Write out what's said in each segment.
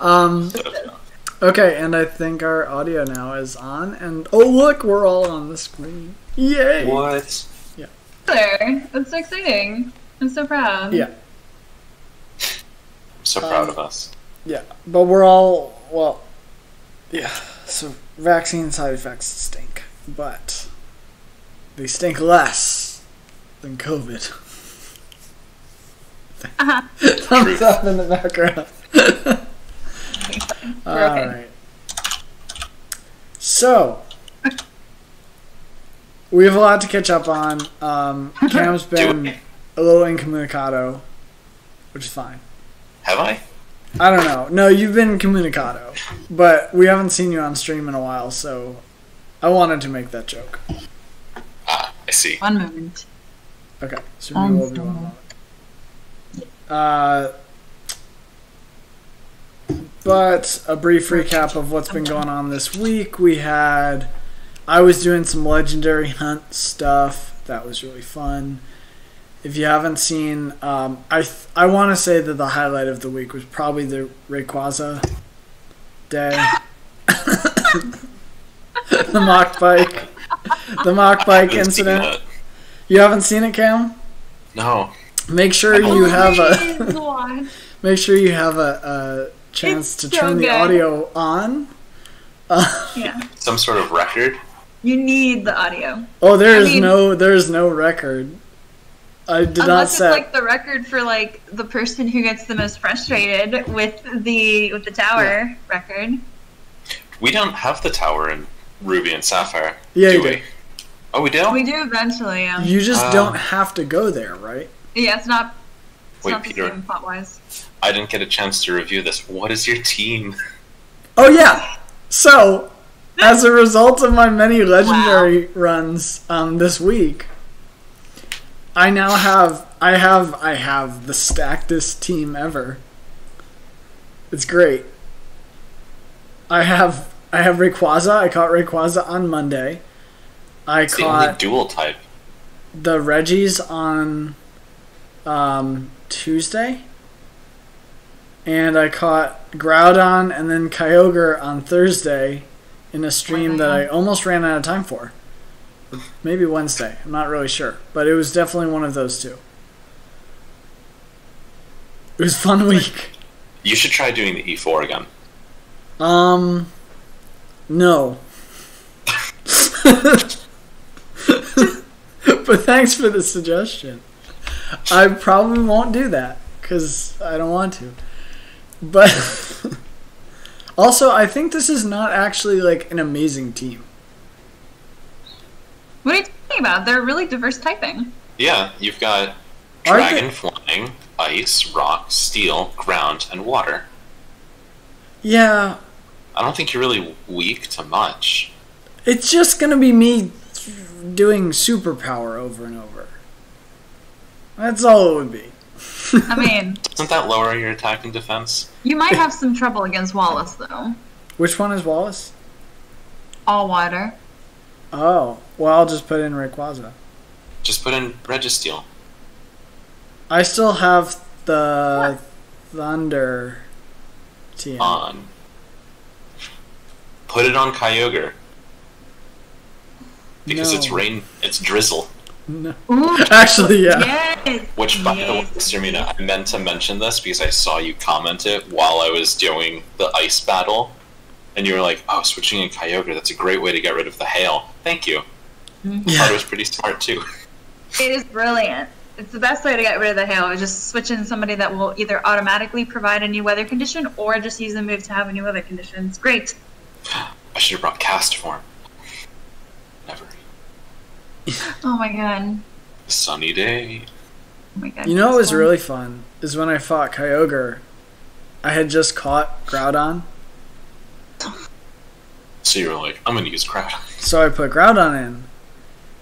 Um, okay, and I think our audio now is on, and oh look, we're all on the screen. Yay! What? Yeah. There. That's so exciting. I'm so proud. Yeah. I'm so proud of us. Yeah, but we're all, well, yeah, so vaccine side effects stink, but they stink less than COVID. Thumbs up in the background. Alright. So, we have a lot to catch up on. Cam's been a little incommunicado, which is fine. Have I? I don't know. No, you've been incommunicado, but we haven't seen you on stream in a while, so I wanted to make that joke. Ah, I see. One moment. Okay, so we will be one moment. But a brief recap of what's been going on this week. I was doing some legendary hunt stuff. That was really fun. If you haven't seen, I want to say that the highlight of the week was probably the Rayquaza day. The mock bike incident. You haven't seen it, Cam? No. Make sure you have a chance to turn the audio on. Yeah. Some sort of record. You need the audio. Oh, there is no record. I did not set. Unless it's like the record for like the person who gets the most frustrated with the tower record. We don't have the tower in Ruby and Sapphire. Yeah, do we? Oh, we do? We do eventually, yeah. You just don't have to go there, right? Yeah, it's not. Wait, not Peter. the same plot-wise. I didn't get a chance to review this. What is your team? Oh yeah. So, as a result of my many legendary runs this week, I now have the stackedest team ever. It's great. I have Rayquaza. I caught Rayquaza on Monday. It's the only dual type. The Reggies on Tuesday. And I caught Groudon and then Kyogre on Thursday in a stream that I almost ran out of time for. Maybe Wednesday. I'm not really sure. But it was definitely one of those two. It was a fun week. You should try doing the E4 again. No. But thanks for the suggestion. I probably won't do that because I don't want to. But also, I think this is not actually like an amazing team. What are you talking about? They're really diverse typing. Yeah, you've got Dragon, Flying, Ice, Rock, Steel, Ground, and Water. Yeah. I don't think you're really weak to much. It's just gonna be me doing superpower over and over. That's all it would be. I mean... Doesn't that lower your attack and defense? You might have some trouble against Wallace, though. Which one is Wallace? All water. Oh, well, I'll just put in Rayquaza. Just put in Registeel. I still have the Thunder team. On. Put it on Kyogre. Because it's rain, it's drizzle. No. Actually, yeah. Yes. Which, by the way, Sirmina, I meant to mention this because I saw you comment it while I was doing the ice battle. And you were like, oh, switching in Kyogre, that's a great way to get rid of the hail. Thank you. I thought it was pretty smart, too. It is brilliant. It's the best way to get rid of the hail, is just switch in somebody that will either automatically provide a new weather condition or just use the move to have a new weather condition. It's great. I should have brought Cast Form. Never. Oh my god. Sunny day. Oh my god. You know what was really fun? Is when I fought Kyogre. I had just caught Groudon. So you were like, I'm going to use Groudon. So I put Groudon in.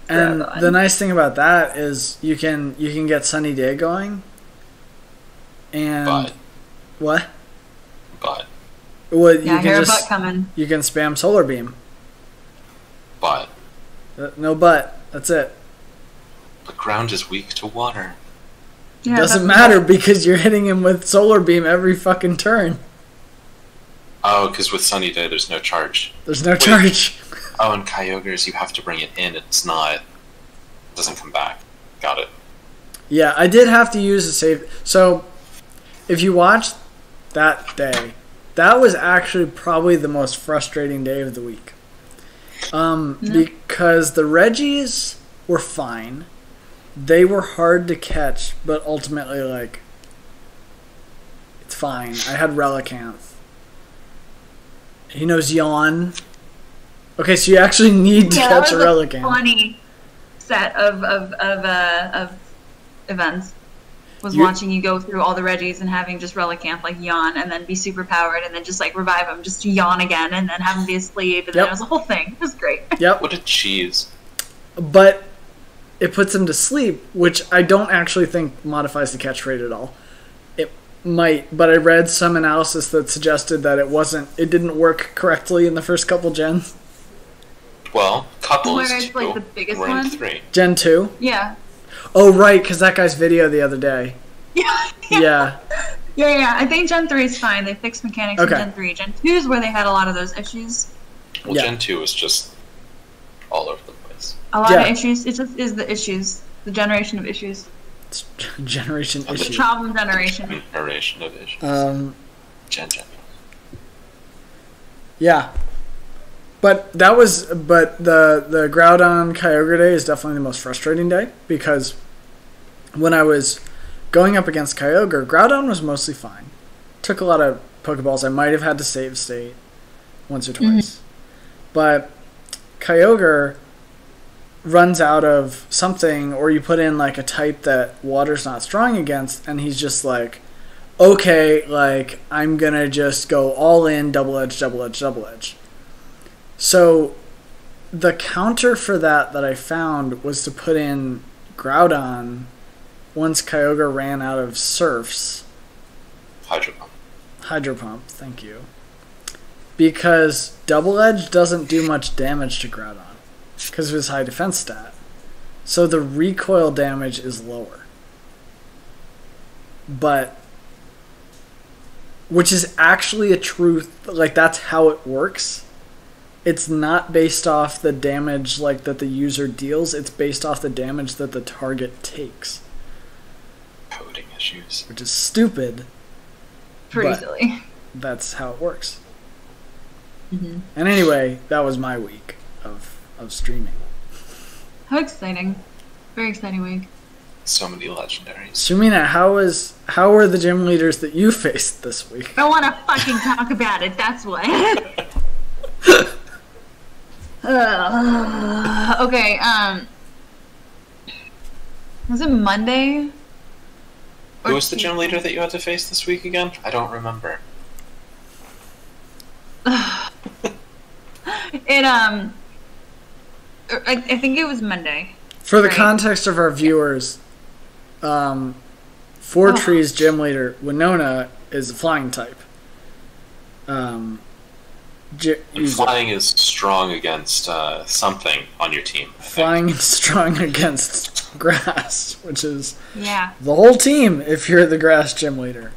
And the nice thing about that is you can get Sunny Day going. And But. What? But. Well, Yeah, I hear a butt coming. You can spam Solar Beam. But. No but. That's it. But ground is weak to water. Yeah, Doesn't matter because you're hitting him with Solar Beam every fucking turn. Oh, because with Sunny Day, there's no charge. There's no charge. Oh, and Kyogre's, you have to bring it in. It doesn't come back. Got it. Yeah, I did have to use a save. So, if you watch that day, that was actually probably the most frustrating day of the week. Because the Reggies were fine. They were hard to catch, but ultimately, like, it's fine. I had Relicanth. He knows Yawn. Okay, so you actually need to catch a Relicanth. Funny set of events was watching you go through all the Reggies and having just Relicanth like yawn and then be super powered and then just like revive him just to yawn again and then have him be asleep and then it was a whole thing. It was great. Yep. What a cheese. But it puts him to sleep, which I don't actually think modifies the catch rate at all. It might, but I read some analysis that suggested that it didn't work correctly in the first couple gens. Well, couple is Where it's 2. like the biggest We're in one? 3. Gen 2? Yeah. Oh, right, because that guy's video the other day. Yeah. Yeah. I think Gen 3 is fine. They fixed mechanics in Gen 3. Gen 2 is where they had a lot of those issues. Well, Gen 2 is just all over the place. A lot of issues. It just is the issues. The generation of issues. It's generation issues. The problem generation. Generation of issues. Gen. Yeah. But the Groudon Kyogre day is definitely the most frustrating day because when I was going up against Kyogre, Groudon was mostly fine. Took a lot of Pokeballs. I might have had to save state once or twice. But Kyogre runs out of something, or you put in like a type that water's not strong against, and he's just like, okay, like I'm gonna just go all in, double edge. So the counter for that I found was to put in Groudon once Kyogre ran out of Surfs. Hydro Pump, thank you. Because Double Edge doesn't do much damage to Groudon because of his high defense stat. So the recoil damage is lower. But, which is actually a truth, like that's how it works. It's not based off the damage like that the user deals, it's based off the damage that the target takes. Coding issues. Which is stupid. Pretty silly. That's how it works. And anyway, that was my week of streaming. How exciting. Very exciting week. So many legendaries. Sirmina, how were the gym leaders that you faced this week? I don't want to fucking talk about it, that's what. Okay, was it Monday? Who was the gym leader that you had to face this week again? I don't remember. I think it was Monday. For the context of our viewers, Tree's gym leader, Winona, is a flying type. Flying is strong against something on your team. Flying is strong against grass, which is the whole team if you're the grass gym leader.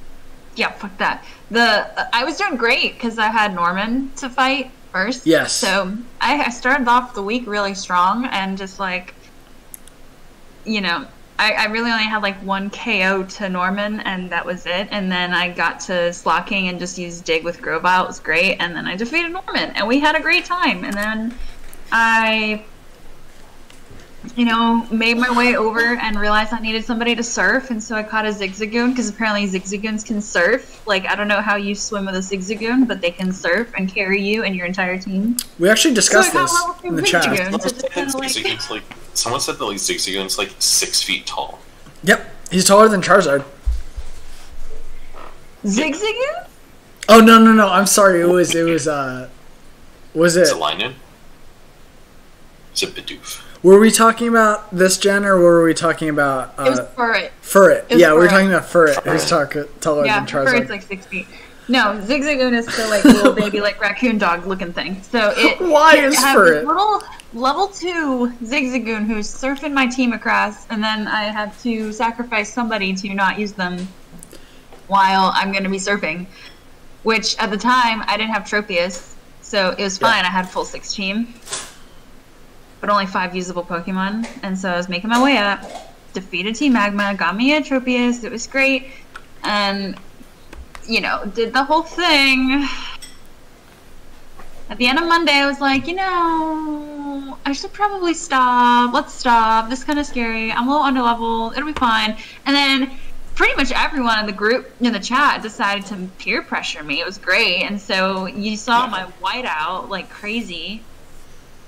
Yeah, fuck that. I was doing great because I had Norman to fight first. Yes. So I started off the week really strong and just like, I really only had like one KO to Norman and that was it. And then I got to Slot King and just used Dig with Grovyle. It was great. And then I defeated Norman and we had a great time. And then I, made my way over and realized I needed somebody to surf. And so I caught a Zigzagoon because apparently Zigzagoons can surf. Like, I don't know how you swim with a Zigzagoon, but they can surf and carry you and your entire team. We actually discussed this in the chat. Someone said that like Zigzagoon's like 6 feet tall. Yep, he's taller than Charizard. Zigzagoon? Oh no! I'm sorry. Was it? Is it Linen? Is it Bidoof? Were we talking about this gen, or were we talking about? It was Furret. Furret. Yeah, we were talking about Furret. Who's taller than Charizard? Furret's like 6 feet. No, Zigzagoon is still like a little baby, like raccoon dog looking thing. So Why is Furret? Little level 2 Zigzagoon who's surfing my team across, and then I have to sacrifice somebody to not use them while I'm going to be surfing. which at the time I didn't have Tropius, so it was fine. I had full 6 team, but only 5 usable Pokemon, and so I was making my way up, defeated Team Magma, got me a Tropius, it was great, and, you know, did the whole thing. At the end of Monday, I was like, you know, I should probably stop. Let's stop. This is kind of scary. I'm a little underleveled. It'll be fine. And then pretty much everyone in the group, in the chat, decided to peer pressure me. It was great. And so you saw my whiteout like crazy.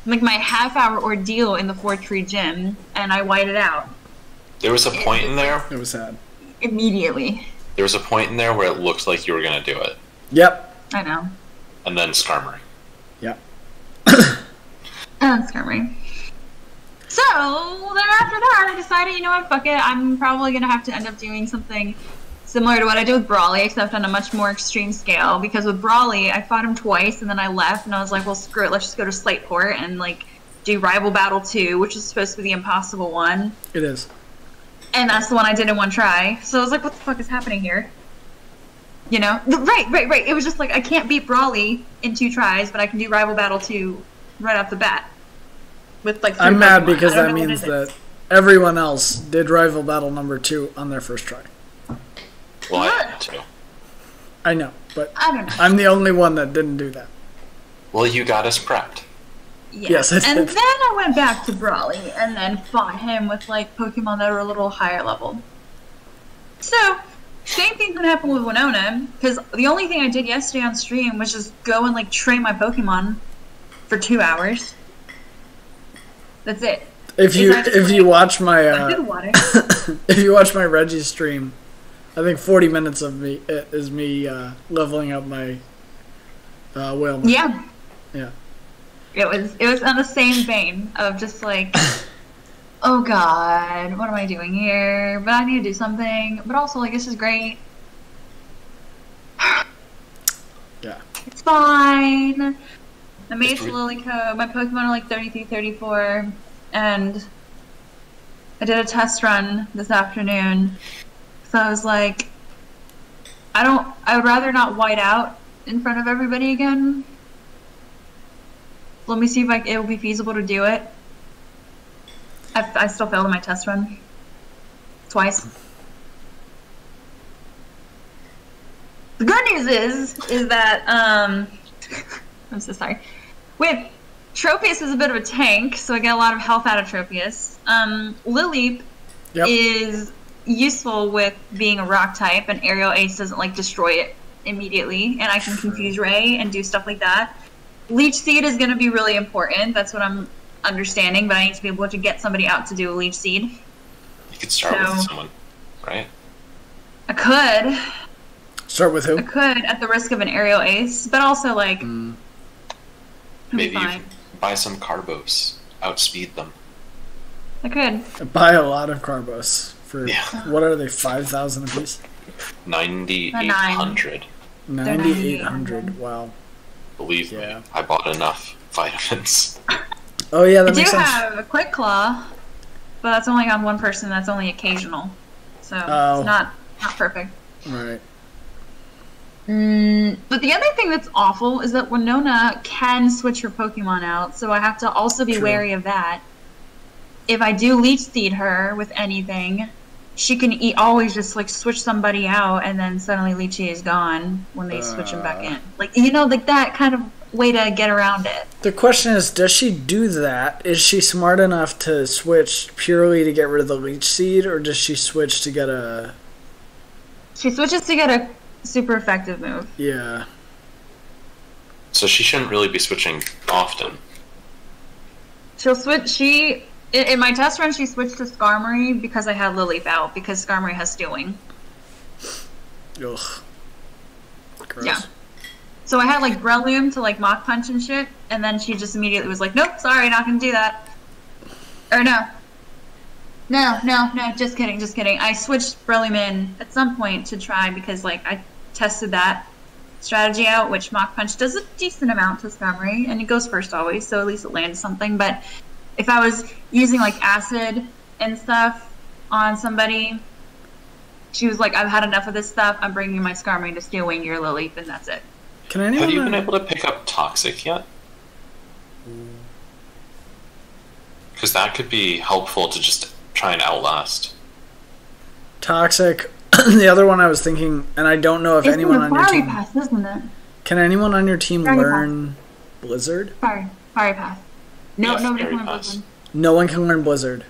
Like my half-hour ordeal in the 4-tree gym, and I whited out. There was a point in there. It was sad. Immediately. There was a point in there where it looked like you were going to do it. Yep. I know. And then Skarmory. Yep. And Skarmory. So, then after that, I decided, you know what, fuck it. I'm probably going to have to end up doing something similar to what I did with Brawly, except on a much more extreme scale. Because with Brawly, I fought him twice, and then I left, and I was like, well, screw it, let's just go to Slateport and, like, do Rival Battle 2, which is supposed to be the impossible one. It is. And that's the one I did in one try. So I was like, what the fuck is happening here? You know? Right. It was just like, I can't beat Brawly in 2 tries, but I can do Rival Battle 2 right off the bat. With like 3 I'm mad Pokemon. because that means that everyone else did Rival Battle number 2 on their first try. Well, I had to. I know, but I don't know. I'm the only one that didn't do that. Well, you got us prepped. Yeah. Yes, I did. And then I went back to Brawly and then fought him with like Pokemon that are a little higher level. So, same thing's gonna happen with Winona, because the only thing I did yesterday on stream was just go and like train my Pokemon for 2 hours. That's it. If you watch my water. if you watch my Reggie stream, I think 40 minutes of me is me leveling up my Whalmer. Yeah. Yeah. It was on the same vein of just like, oh god, what am I doing here? But I need to do something. But also like this is great. Yeah. It's fine. I made Lilycode. My Pokemon are like 33, 34, and I did a test run this afternoon. So I was like, I would rather not white out in front of everybody again. Let me see if it will be feasible to do it. I still failed in my test run. Twice. The good news is that, I'm so sorry. With Tropius is a bit of a tank, so I get a lot of health out of Tropius. Lileep is useful with being a rock type, and Aerial Ace doesn't like destroy it immediately, and I can confuse Ray and do stuff like that. Leech Seed is going to be really important. That's what I'm understanding, but I need to be able to get somebody out to do a Leech Seed. You could start with someone, right? I could. Start with who? I could, at the risk of an Aerial Ace, but also like. Maybe you can buy some Carbos, outspeed them. I could. Buy a lot of Carbos for what are they? 5,000 a piece. 9,800. 9,800. Wow. Believe me, I bought enough vitamins. Oh yeah, that makes sense. I do have a Quick Claw, but that's only on one person. That's only occasional, so it's not perfect. Right. But the other thing that's awful is that Winona can switch her Pokemon out, so I have to also be wary of that. If I do Leech Seed her with anything, she can always just like switch somebody out, and then suddenly Leechy is gone when they switch him back in. Like, you know, like that kind of way to get around it. The question is, does she do that? Is she smart enough to switch purely to get rid of the Leech Seed, or does she switch to get a... She switches to get a super effective move. Yeah. So she shouldn't really be switching often. She'll switch. In my test run, she switched to Skarmory because I had Lileep out, because Skarmory has Stealing. Ugh. Gross. Yeah. So I had like Breloom to like Mach Punch and shit, and then she just immediately was like, nope, sorry, not gonna do that. Or no, just kidding. I switched Breloom in at some point to try, because like I tested that strategy out, which Mach Punch does a decent amount to Skarmory, and it goes first always, so at least it lands something. But if I was using like Acid and stuff on somebody, She was like, I've had enough of this stuff. I'm bringing my Skarmory to Steel Wing your Lilith, and that's it. Can anyone? Have you been able to pick up Toxic yet? Because that could be helpful to just try and outlast. Toxic. The other one I was thinking, and I don't know if It's anyone the on your Fiery team. Path, isn't it? Can anyone on your team Fiery learn Blizzard? Fiery Path. No, Yes, nobody Fairy can learn Pass. Blizzard. No one can learn Blizzard.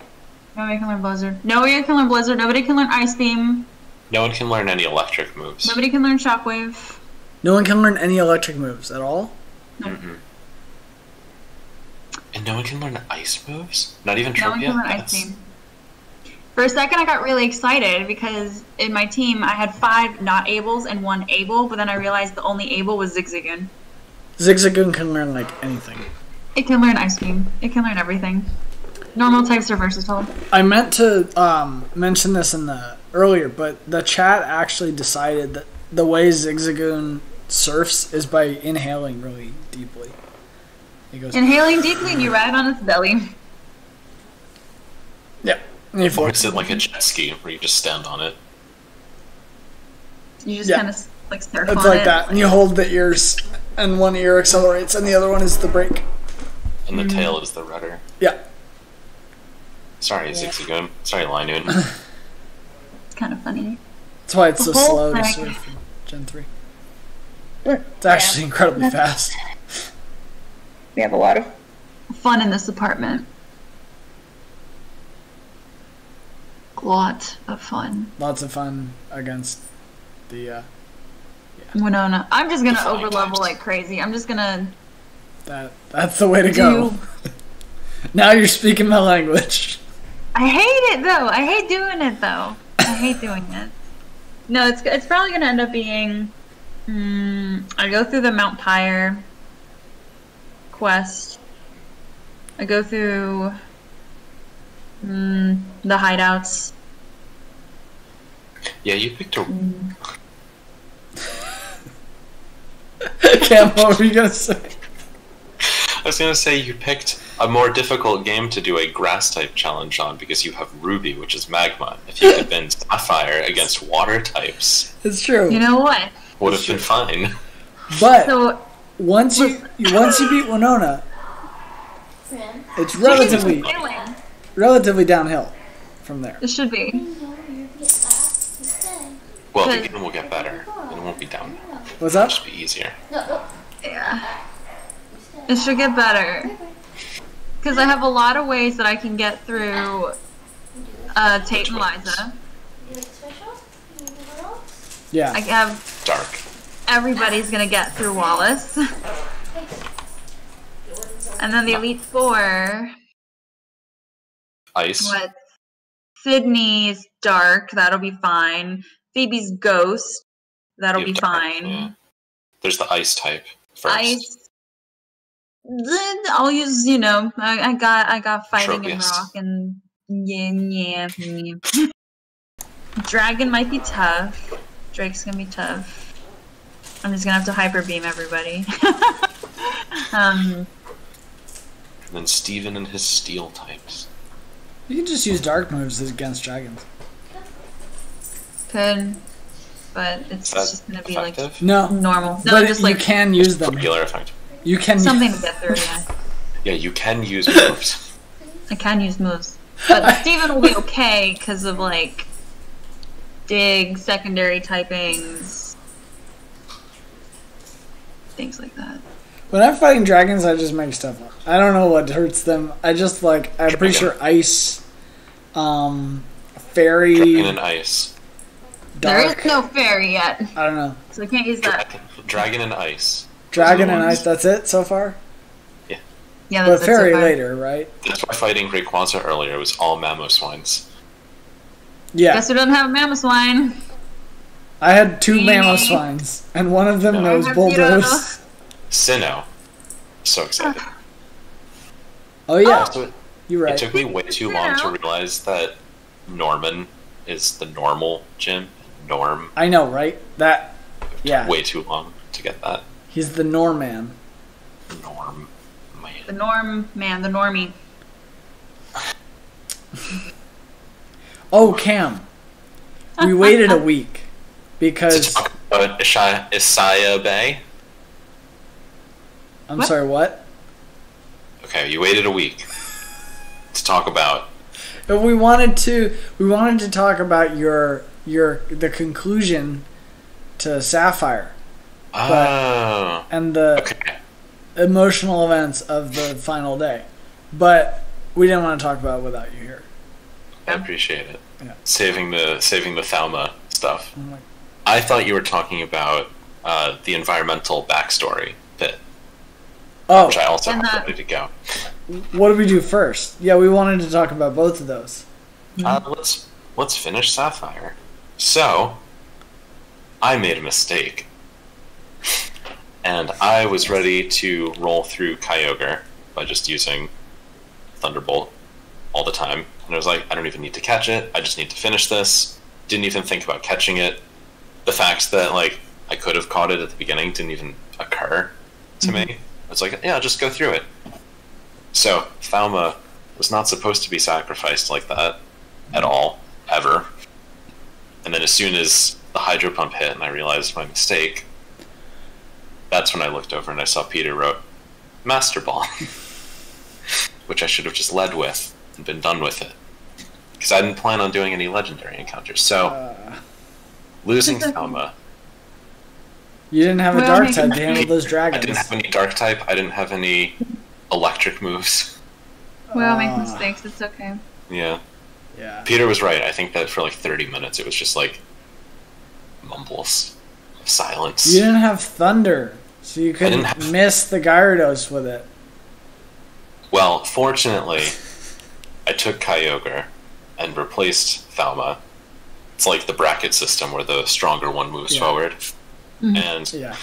Nobody can learn Blizzard. Nobody can learn Blizzard. Nobody can learn Ice Beam. No one can learn any electric moves. Nobody can learn Shockwave. No one can learn any electric moves at all. Mm-mm. And no one can learn ice moves? Not even No one Tropia? can learn Ice That's- Beam. For a second, I got really excited because in my team, I had 5 not ables and 1 able, but then I realized the only able was Zigzagoon. Zigzagoon can learn like anything. It can learn Ice Beam. It can learn everything. Normal types are versatile. I meant to mention this in the earlier, but the chat actually decided that the way Zigzagoon surfs is by inhaling really deeply. He goes, Inhaling deeply and you ride on its belly. yeah. And he Or floats. is it like a jet ski where you just stand on it? You just Yeah. kind of like surf It's on like it. that, and you hold the ears, and one ear accelerates, and the other one is the brake. And the tail is the rudder. Yeah. Sorry, Zigzagoon. Sorry, Linoon. It's kind of funny. That's why it's so The whole slow to thing. surf in Gen 3. It's actually incredibly fast. We have a lot of fun in this apartment. Lot of fun. Lots of fun against the Winona. I'm just gonna Fine overlevel times. like crazy. I'm just gonna that's the way to go. Now you're speaking my language. I hate it though. I hate doing it though. I hate doing it. No, it's probably gonna end up being. I go through the Mount Pyre quest. I go through the hideouts. Yeah, you picked a... Cam, what were you gonna say? I was gonna say you picked a more difficult game to do a grass-type challenge on because you have Ruby, which is magma. If you had been Sapphire against water types, It's true. You know what? would have been fine. But So once you beat Winona, it's relatively downhill from there. it should be. Well, the Because- game will get better. It won't be down. What's It'll up? just be easier. Yeah. It should get better. Because I have a lot of ways that I can get through Tate and Liza. Yeah. I have Dark. everybody's gonna get through Wallace. And then the Elite Four. Ice. What? Sydney's Dark, that'll be fine. Phoebe's Ghost, that'll You be have dark, fine. yeah. There's the ice type first. Ice. Then I'll use, I got fighting and Tropius. rock and yeah. Dragon might be tough. Drake's gonna be tough. I'm just gonna have to hyper beam everybody. And then Steven and his steel types. You can just use dark moves against dragons. Could, but it's Is that just gonna be effective? No. like normal. No, But just you like can use them. Regular effect. You can something to get through. Yeah, Yeah, you can use moves. I can use moves, but Steven will be okay because of like dig, secondary typings, things like that. When I'm fighting dragons, I just make stuff up. I don't know what hurts them. I'm pretty sure ice, fairy, Dragon and ice. There dark. is no fairy yet, I don't know. so I can't use that. Dragon and ice. Dragon Those are and the ice, ones. that's it so far? Yeah, But that's fairy so far. later, right? That's why fighting Rayquaza earlier was all Mamoswines. Yeah. Guess who doesn't have a Mamoswine? I had 2 Me. Mamoswines, and one of them No. knows I have Bulldoze. Sinnoh. So excited. Oh yeah, So you're It right. took me way too long to realize that Norman is the normal gym. Norm. I know, right? That, yeah. Way too long to get that. He's the Norman. Norm. Man. The norm, man, the normie. Oh, Cam. we waited a week To because talk about Isaiah Bay. I'm What? sorry, what? Okay, you waited a week to talk about. But we wanted to talk about the conclusion to Sapphire Oh. and the Okay. emotional events of the final day. But we didn't want to talk about it without you here. I appreciate it. Yeah. Saving the Thalma stuff. I'm like, I thought you were talking about the environmental backstory bit, oh, which I also And have the- ready to go. what did we do first? Yeah, we wanted to talk about both of those. Let's finish Sapphire. So, I made a mistake, and I was ready to roll through Kyogre by just using Thunderbolt all the time. And I was like, I don't even need to catch it. I just need to finish this. Didn't even think about catching it. The fact that like I could have caught it at the beginning didn't even occur to me. I was like, yeah, I'll just go through it. So Thalma was not supposed to be sacrificed like that at all, ever. And then as soon as the hydro pump hit and I realized my mistake, that's when I looked over and I saw Peter wrote Master Ball, which I should have just led with and been done with it. Because I didn't plan on doing any legendary encounters. So, losing Thalma, You didn't have a Well, dark make type it- to handle those I dragons. didn't have any dark type, I didn't have any electric moves. We all make mistakes. It's okay. Yeah. Yeah. Peter was right. I think that for like 30 minutes it was just like mumbles of silence. You didn't have thunder, so you couldn't didn't have- miss the Gyarados with it. Well, fortunately, I took Kyogre and replaced Thalma. It's like the bracket system where the stronger one moves Yeah. forward. Mhm. And Yeah.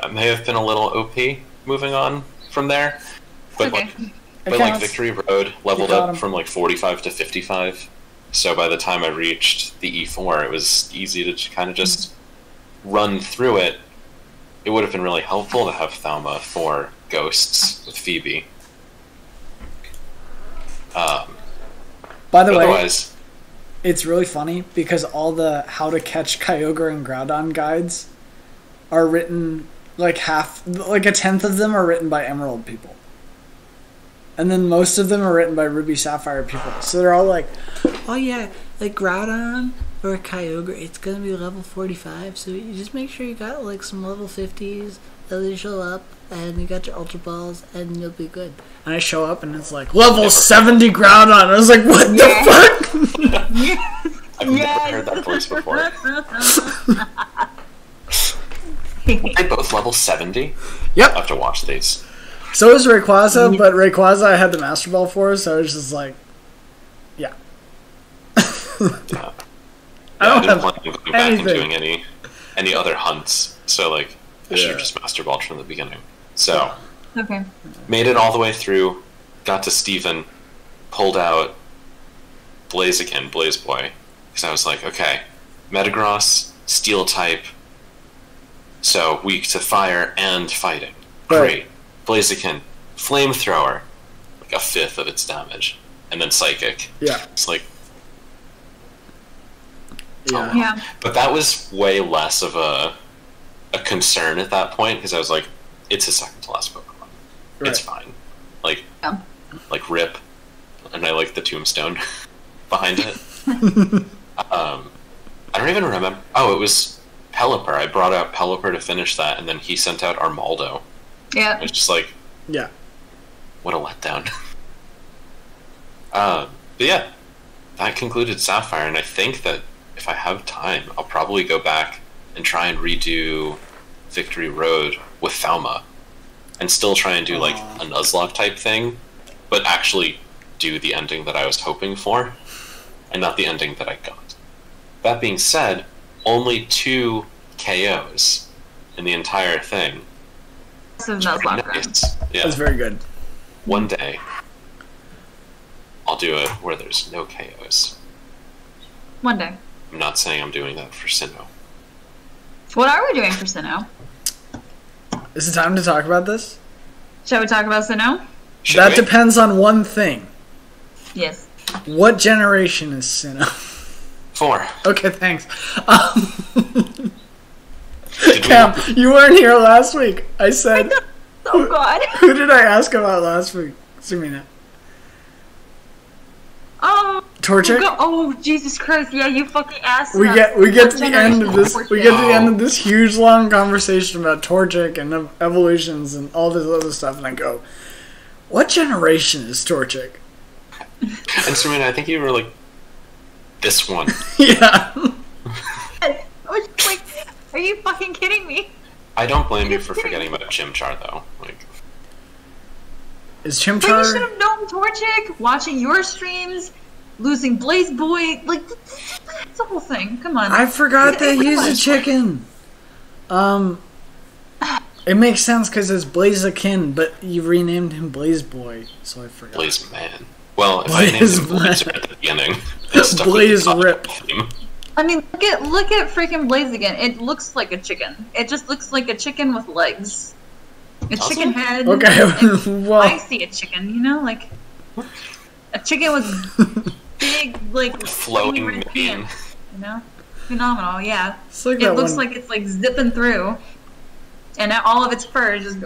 I may have been a little OP moving on from there. But Okay. like, counts. Victory Road leveled You got up him. from like 45 to 55. So by the time I reached the E4, it was easy to kind of just run through it. It would have been really helpful to have Thalma for Ghosts with Phoebe. By the way, Otherwise, it's really funny because all the how to catch Kyogre and Groudon guides are written like a tenth of them are written by Emerald people. And then most of them are written by Ruby Sapphire people. So they're all like, oh yeah, like Groudon or Kyogre, it's gonna be level 45, so you just make sure you got like some level 50s, they'll show up, and you got your Ultra Balls, and you'll be good. And I show up and it's like, level 70 Groudon! I was like, what the fuck? I've never heard that voice before. Are they both level 70? Yep. I'll have to watch these. So is Rayquaza, but Rayquaza I had the Master Ball for, so I was just like, yeah. Yeah. I don't didn't have plan on going back and anything. doing any other hunts, so like I should have just Master Balled from the beginning. So Okay. made it all the way through, got to Steven, pulled out Blaze Boy, because I was like, okay, Metagross, Steel type, so weak to fire and fighting. Great. Blaziken, Flamethrower, like a fifth of its damage, and then Psychic. Yeah. It's like, Yeah. Yeah. but that was way less of a concern at that point, because I was like, it's his second to last Pokemon. It's fine. Like, Yeah. like Rip, and I like the tombstone behind it. I don't even remember. Oh, it was Pelipper. I brought out Pelipper to finish that, and then he sent out Armaldo. Yeah. It's just like, Yeah. what a letdown. But yeah, that concluded Sapphire, and I think that if I have time, I'll probably go back and try and redo Victory Road with Thalma, and still try and do like a Nuzlocke type thing, but actually do the ending that I was hoping for, and not the ending that I got. That being said, only 2 KOs in the entire thing. Of Nuzlocke run. Nice. Yeah. That's very good. One day, I'll do it where there's no KOs. One day. I'm not saying I'm doing that for Sinnoh. What are we doing for Sinnoh? Is it time to talk about this? Shall we talk about Sinnoh? Should That we? depends on one thing. Yes. What generation is Sinnoh? 4. Okay, thanks. Did Cam, you weren't here last week. I said... Oh god. Who did I ask about last week? Sirmina. Torchic? Oh Jesus Christ! Yeah, you fucking asked. We get to the end of this. We get to the end of this huge long conversation about Torchic and evolutions and all this other stuff, and I go, "What generation is Torchic?" And Sirmina, I think you were like, this one. I Yeah. was just like, are you fucking kidding me? I don't blame you for forgetting about Chimchar, though. Like, Is But you Chimchar? should have known Torchic, watching your streams, losing Blaze Boy, like, it's the whole thing. Come on. I forgot that he's a chicken. It makes sense because it's Blaziken, but you renamed him Blaze Boy, so I forgot. Blaze Man. Well, if I named him Blaze at the beginning, it's stuck with Blaze the top Rip. name. I mean, look at freaking Blaze again. It looks like a chicken. It just looks like a chicken with legs. A chicken head. Okay, well, I see a chicken, you know, like a chicken with big, like Flowing red mane. pants, you know, phenomenal. Yeah, it's like it that looks one. like it's like zipping through, and all of its fur is just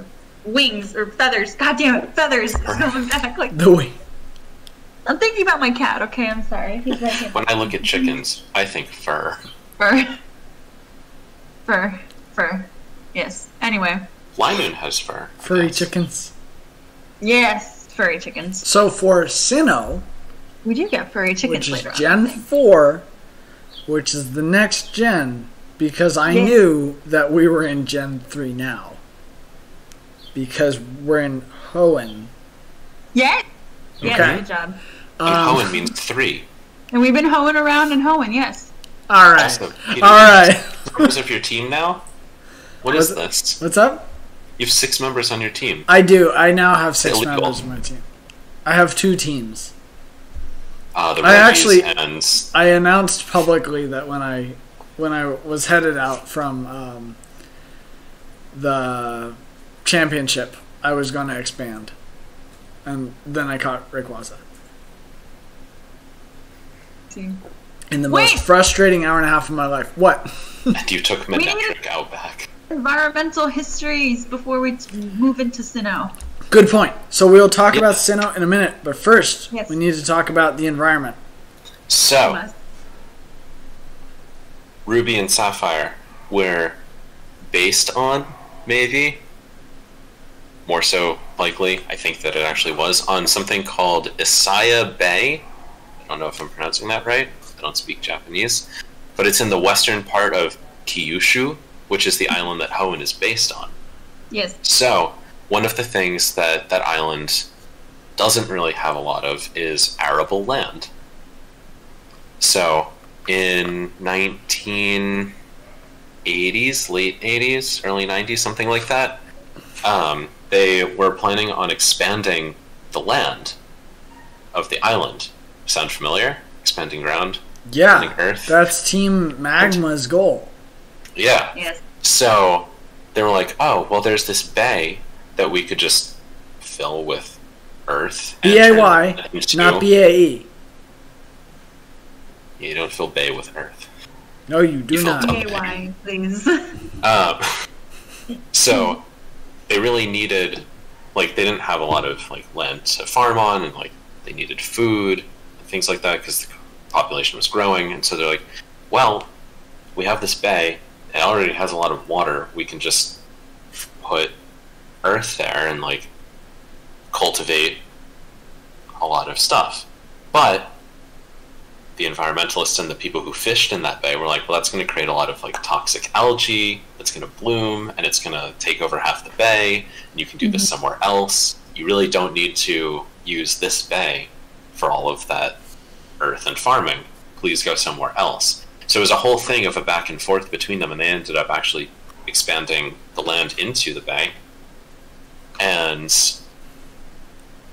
wings or feathers. God damn it, feathers is going back. Like The way. I'm thinking about my cat. Okay, I'm sorry. He's right here. When I look at chickens, I think fur. Fur. Yes. Anyway. Linoon has fur. I Furry guess. chickens. Yes, furry chickens. So for Sinnoh, We do get furry chickens which is later Gen on. 4, which is the next gen, because I Yes. knew that we were in Gen 3 now. Because we're in Hoenn. Yeah. Yeah, Okay. good job. And Hoenn means 3. And we've been hoeing around and hoeing, yes. Alright. Also, Peter, Alright. members of your team now? What is this? What's up? You have 6 members on your team. I do. I now have 6 Illegal. members of my team. I have 2 teams. The I Reggies actually- and I announced publicly that when I was headed out from the championship, I was going to expand. And then I caught Rayquaza. In the Wait! most frustrating hour and a half of my life. What? and you took need- Manectric out back. Environmental histories before we move into Sinnoh. Good point. So we'll talk Yeah. about Sinnoh in a minute, but first, Yes. we need to talk about the environment. So, Ruby and Sapphire were based on, maybe, more so likely, I think that it actually was, on something called Isaiah Bay. I don't know if I'm pronouncing that right. I don't speak Japanese. But it's in the western part of Kyushu, which is the island that Hoenn is based on. Yes. So, one of the things that that island doesn't really have a lot of is arable land. So, in 1980s, late 80s, early 90s, something like that, they were planning on expanding the land of the island. Sound familiar? Expanding ground? Yeah, Expanding earth? that's Team Magma's goal. Yeah. Yes. So they were like, oh, well, there's this bay that we could just fill with earth. and B-A-Y, turn it into- not B-A-E. You don't fill bay with earth. No, you do You felt not. dumb. KY, please. So they really needed, like, they didn't have a lot of like land to farm on, and like they needed food and things like that because the population was growing. And so they're like, well, we have this bay. It already has a lot of water. We can just put earth there and like cultivate a lot of stuff. But the environmentalists and the people who fished in that bay were like, well, that's going to create a lot of like toxic algae that's going to bloom, and it's going to take over half the bay, and you can do this somewhere else. You really don't need to use this bay for all of that earth and farming. Please go somewhere else. So it was a whole thing of a back and forth between them, and they ended up actually expanding the land into the bay. And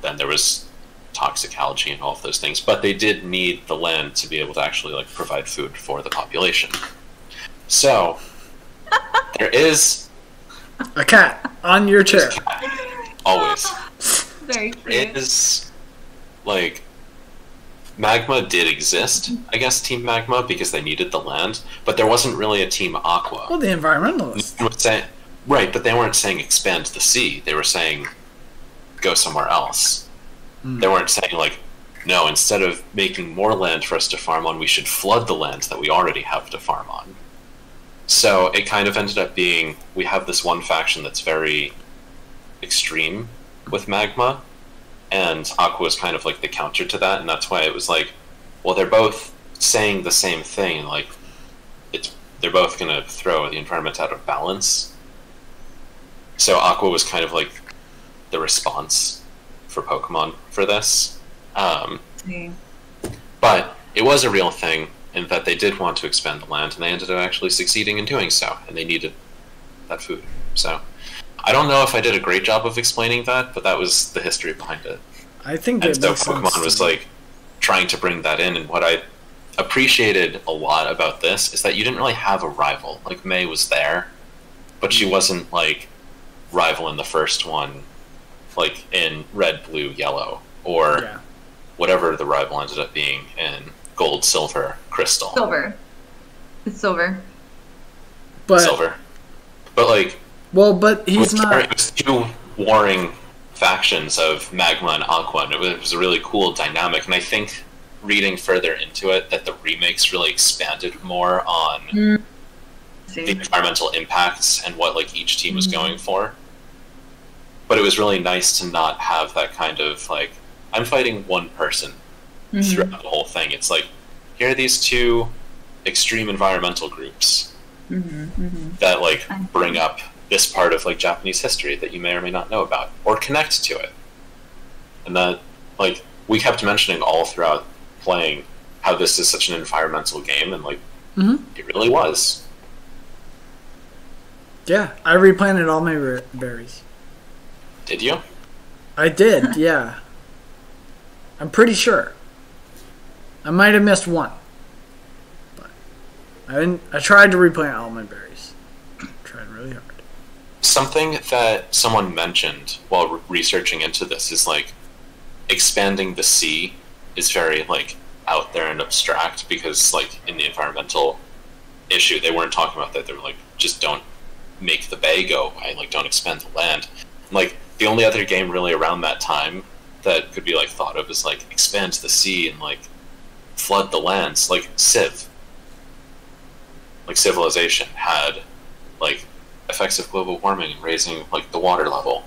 then there was toxic algae and all of those things, but they did need the land to be able to actually like provide food for the population. So there is A cat on your chair. always Very there cute. is like Magma did exist, I guess, Team Magma, because they needed the land, but there wasn't really a Team Aqua. Well, the environmentalists. Right, but they weren't saying expand the sea. They were saying go somewhere else. They weren't saying, like, no, instead of making more land for us to farm on, we should flood the land that we already have to farm on. So it kind of ended up being, we have this one faction that's very extreme with Magma, and Aqua is kind of like the counter to that, and that's why it was like, well, they're both saying the same thing, like, they're both going to throw the environment out of balance. So Aqua was kind of like the response for Pokemon for this. But it was a real thing in that they did want to expand the land, and they ended up actually succeeding in doing so, and they needed that food. So I don't know if I did a great job of explaining that, but that was the history behind it. I think and so Pokemon was like trying to bring that in, and what I appreciated a lot about this is that you didn't really have a rival. Like, May was there, but she wasn't like rival in the first one, like in Red, Blue, Yellow, or whatever the rival ended up being in Gold, Silver, Crystal. Silver. It's Silver. But Silver. But like, well, but he's not. It was two warring factions of Magma and Aqua, and it was a really cool dynamic. And I think reading further into it, that the remakes really expanded more on the environmental impacts and what like each team was going for. But it was really nice to not have that kind of like, I'm fighting one person throughout the whole thing. It's like, here are these two extreme environmental groups that like bring up this part of like Japanese history that you may or may not know about, or connect to it. And that, like, we kept mentioning all throughout playing how this is such an environmental game, and like, it really was. Yeah, I replanted all my berries. Did you? I did, yeah. I'm pretty sure. I might have missed one. But I tried to replant all my berries. Tried really hard. Something that someone mentioned while researching into this is like, expanding the sea is very like out there and abstract, because like in the environmental issue they weren't talking about that. They were like, just don't make the bay go away, like don't expand the land. Like, the only other game really around that time that could be like thought of as like expand the sea and like flood the lands, like Civ. Like Civilization had like effects of global warming and raising like the water level.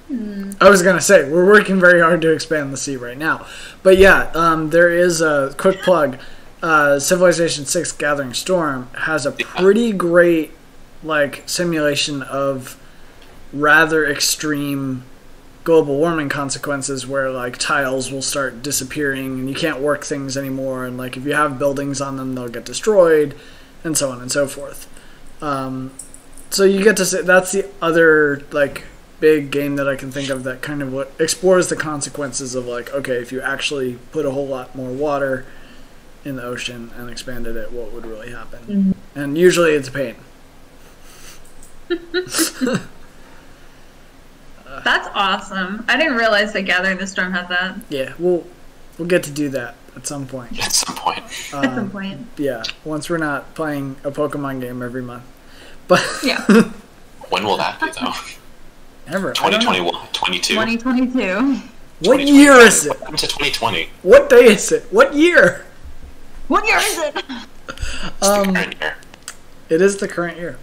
I was gonna say, we're working very hard to expand the sea right now, but yeah, there is a quick plug. Civilization 6 Gathering Storm has a pretty great like simulation of rather extreme global warming consequences, where like tiles will start disappearing and you can't work things anymore, and like if you have buildings on them they'll get destroyed, and so on and so forth. So you get to say, that's the other like big game that I can think of that kind of explores the consequences of like, okay, if you actually put a whole lot more water in the ocean and expanded it, what would really happen? And usually it's a pain. That's awesome. I didn't realize that Gathering the Storm had that. Yeah, we'll get to do that at some point. At some point. At some point. Yeah, once we're not playing a Pokemon game every month. But yeah. When will that be, though? Never. 2021, 22. 2022. What year is it? Welcome to 2020. What day is it? What year? What year is it? It's the current year. It is the current year.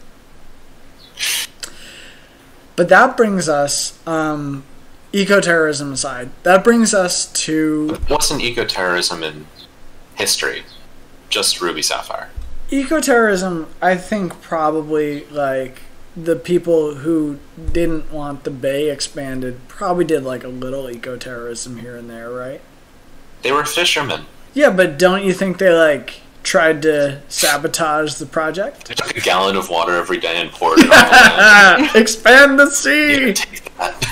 But that brings us, eco-terrorism aside, that brings us to... It wasn't eco-terrorism in history, just Ruby Sapphire. Eco-terrorism, I think probably, like, the people who didn't want the bay expanded probably did, like, a little eco-terrorism here and there, right? They were fishermen. Yeah, but don't you think they, like, tried to sabotage the project? They took a gallon of water every day and poured it all in. Expand the sea! Take that.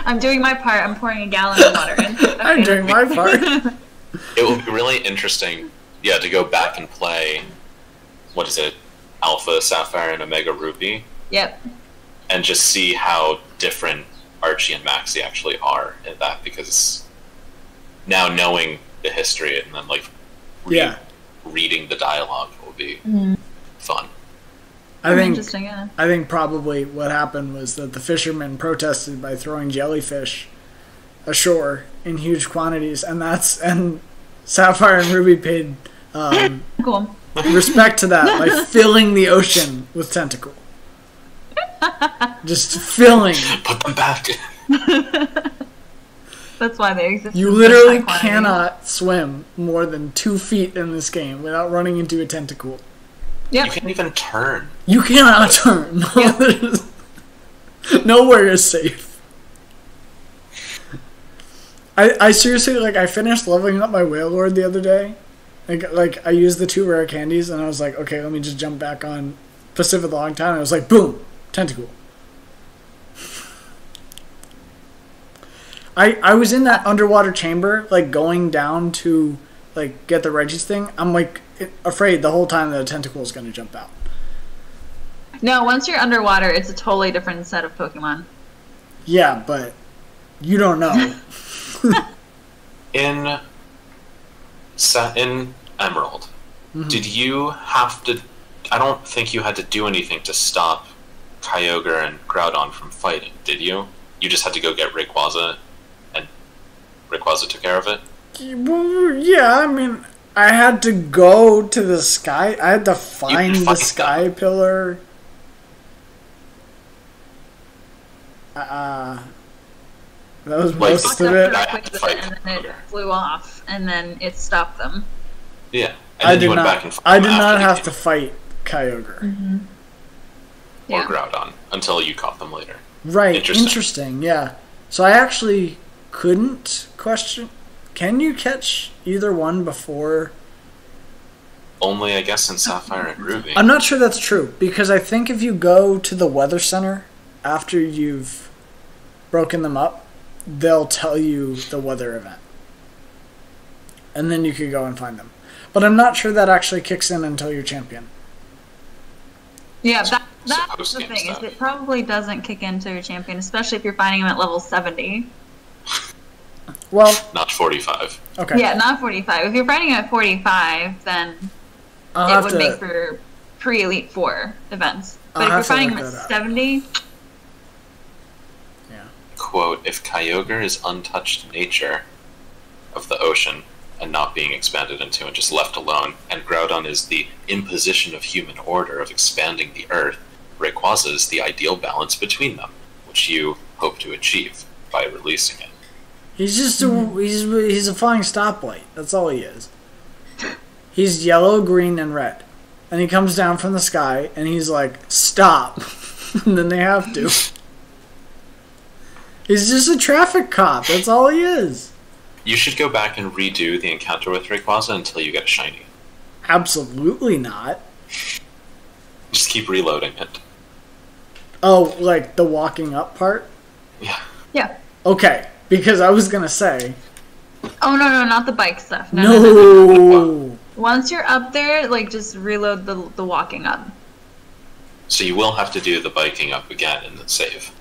I'm doing my part. I'm pouring a gallon of water in. Okay. I'm doing my part. It will be really interesting, yeah, to go back and play, what is it, Alpha Sapphire and Omega Ruby? Yep. And just see how different Archie and Maxie actually are in that, because now knowing the history and then like reading the dialogue will be fun. I think interesting, yeah. I think probably what happened was that the fishermen protested by throwing jellyfish ashore in huge quantities, and Sapphire and Ruby paid Cool. respect to that by filling the ocean with tentacle. Just filling. Put them back. That's why they exist. You in literally such high quantities. cannot swim more than 2 feet in this game without running into a tentacle. Yep. You can't even turn. You cannot turn. Nowhere is safe. I seriously, like, I finished leveling up my Whale Lord the other day. Like I used the 2 rare candies, and I was like, okay, let me just jump back on Pacific Longtown. And I was like, boom, tentacle. I was in that underwater chamber, like, going down to, like, get the Reggie's thing. I'm, like, afraid the whole time that a tentacle is going to jump out. No, once you're underwater, it's a totally different set of Pokemon. Yeah, but you don't know. In Emerald, did you have to... I don't think you had to do anything to stop Kyogre and Groudon from fighting, did you? You just had to go get Rayquaza, and Rayquaza took care of it? Yeah, I mean, I had to go to the sky. I had to find the sky pillar. That was Like, most of it. And then it flew off, and then it stopped them. Yeah. And then you went back and fought I them did not after the have game. to fight Kyogre. Or Groudon, until you caught them later. Right, interesting, yeah. So I actually couldn't question... Can you catch either one before... Only, I guess, in Sapphire and Ruby. I'm not sure that's true, because I think if you go to the weather center after you've broken them up, they'll tell you the weather event. And then you could go and find them. But I'm not sure that actually kicks in until you're champion. Yeah, that's the thing, is it probably doesn't kick into your champion, especially if you're finding him at level 70. Well... Not 45. Okay. Yeah, not 45. If you're finding him at 45, then it would make for pre-Elite 4 events. But if you're finding him at 70... Yeah. Quote, if Kyogre is untouched nature of the ocean and not being expanded into and just left alone, and Groudon is the imposition of human order of expanding the earth, Rayquaza is the ideal balance between them, which you hope to achieve by releasing it. He's just he's a flying stoplight. That's all he is. He's yellow, green, and red. And he comes down from the sky, and he's like, stop. And then they have to. He's just a traffic cop. That's all he is. You should go back and redo the encounter with Rayquaza until you get a shiny. Absolutely not. Just keep reloading it. Oh, like the walking up part? Yeah. Yeah. Okay, because I was gonna say... Oh, no, not the bike stuff. No. Once you're up there, like, just reload the walking up. So you will have to do the biking up again in the save.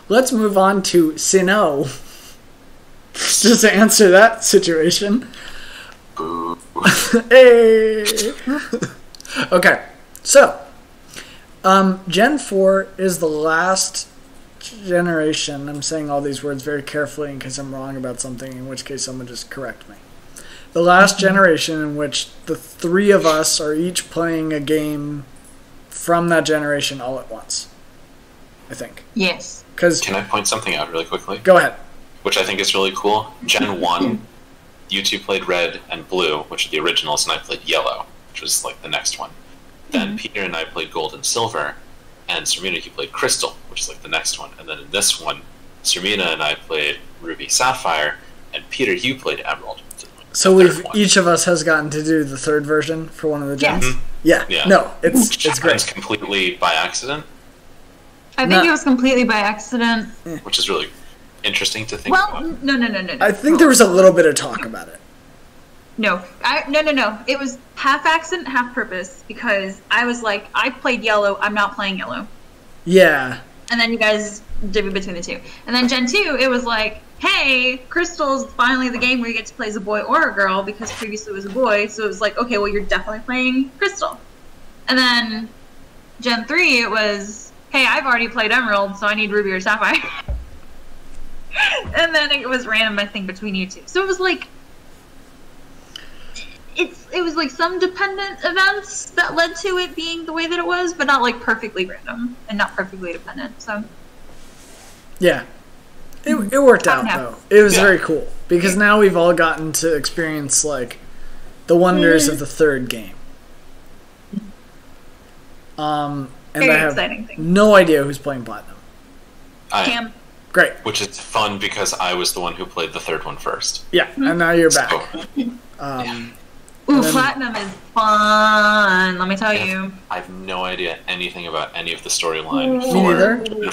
Let's move on to Sinnoh. Just to answer that situation. Hey! Okay, so Gen 4 is the last generation. I'm saying all these words very carefully in case I'm wrong about something, in which case someone just correct me. The last generation in which the 3 of us are each playing a game from that generation all at once, I think. Yes. Can I point something out really quickly? Go ahead. Which I think is really cool. Gen 1, you two played red and blue, which are the originals, and I played yellow, which was like the next one. Then Peter and I played gold and silver, and Sirmina, you played crystal, which is like the next one. And then in this one, Sirmina and I played ruby sapphire, and Peter, you played emerald. So each of us has gotten to do the 3rd version for one of the gens? Yes. Yeah. No, it's great. It's completely by accident. I think it was completely by accident. Which is really interesting to think about. Well, no. I think there was a little bit of talk about it. No. It was half accident, half purpose, because I was like, I played yellow, I'm not playing yellow. Yeah. And then you guys divvy between the two. And then Gen 2, it was like, hey, Crystal's finally the game where you get to play as a boy or a girl, because previously it was a boy. So it was like, okay, well, you're definitely playing Crystal. And then Gen 3, it was, hey, I've already played Emerald, so I need Ruby or Sapphire. And then it was random, I think, between you two. So it was like, it was like some dependent events that led to it being the way that it was, but not like perfectly random and not perfectly dependent. So yeah, it worked out though. It was very cool because now we've all gotten to experience like the wonders of the third game. And very I have exciting thing. no idea who's playing Platinum. Cam. Great. Which is fun because I was the one who played the third one first. Yeah, and now you're back. Ooh, Platinum is fun. Let me tell you. I have no idea anything about any of the storyline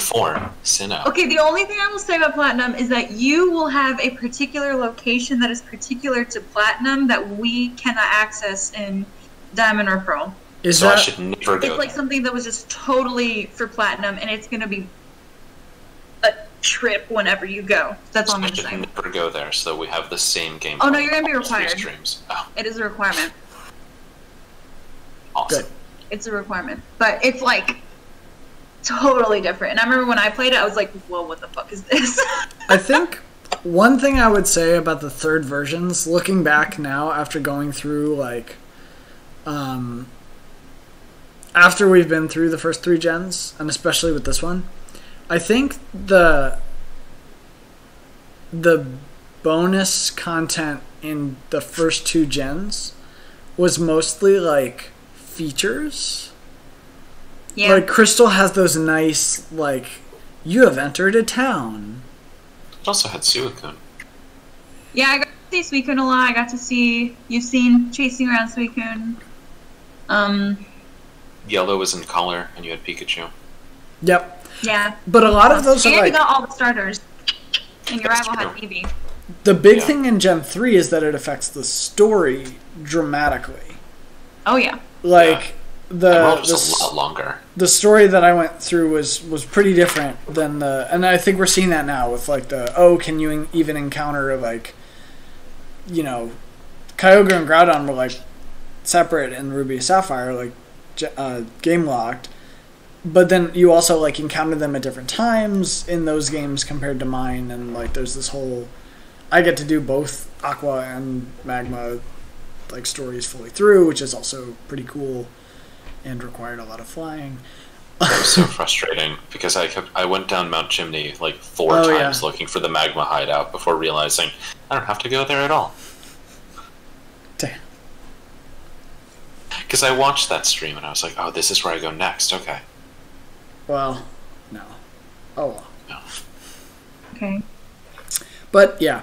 for Sinnoh. Okay, the only thing I will say about Platinum is that you will have a particular location that is particular to Platinum that we cannot access in Diamond or Pearl. I should never go It's like something that was just totally for Platinum, and it's going to be a trip whenever you go. That's all I'm going to say. I should never go there, so we have the same game. Oh no, you're going to be required. Streams. Oh. It is a requirement. Awesome. Good. It's a requirement, but it's like totally different. And I remember when I played it, I was like, "Whoa, what the fuck is this?" I think one thing I would say about the third versions, looking back now after going through like, after we've been through the first 3 gens, and especially with this one, I think the bonus content in the first 2 gens was mostly like features. Yeah. Like Crystal has those nice like, you have entered a town. It also had Suicune. Yeah, I got to see Suicune a lot. I got to see Yusin chasing around Suicune. Yellow was in color, and you had Pikachu. Yep. Yeah. But a lot of those are and like... you got all the starters. And your That's rival had true. Eevee. The big thing in Gen 3 is that it affects the story dramatically. Oh, yeah. Like, Emerald was a lot longer. The story that I went through was pretty different than the... And I think we're seeing that now with, like, can you even encounter, like, you know, Kyogre and Groudon were, like, separate in Ruby Sapphire, like, game locked. But then you also, like, encounter them at different times in those games compared to mine, and, like, there's this whole... I get to do both Aqua and Magma, like, stories fully through, which is also pretty cool and required a lot of flying. That was so frustrating, because I went down Mount Chimney, like, 4 times looking for the Magma hideout before realizing I don't have to go there at all. Damn. Because I watched that stream, and I was like, oh, this is where I go next, okay. Well, no. Oh, well. No. Okay. But, yeah.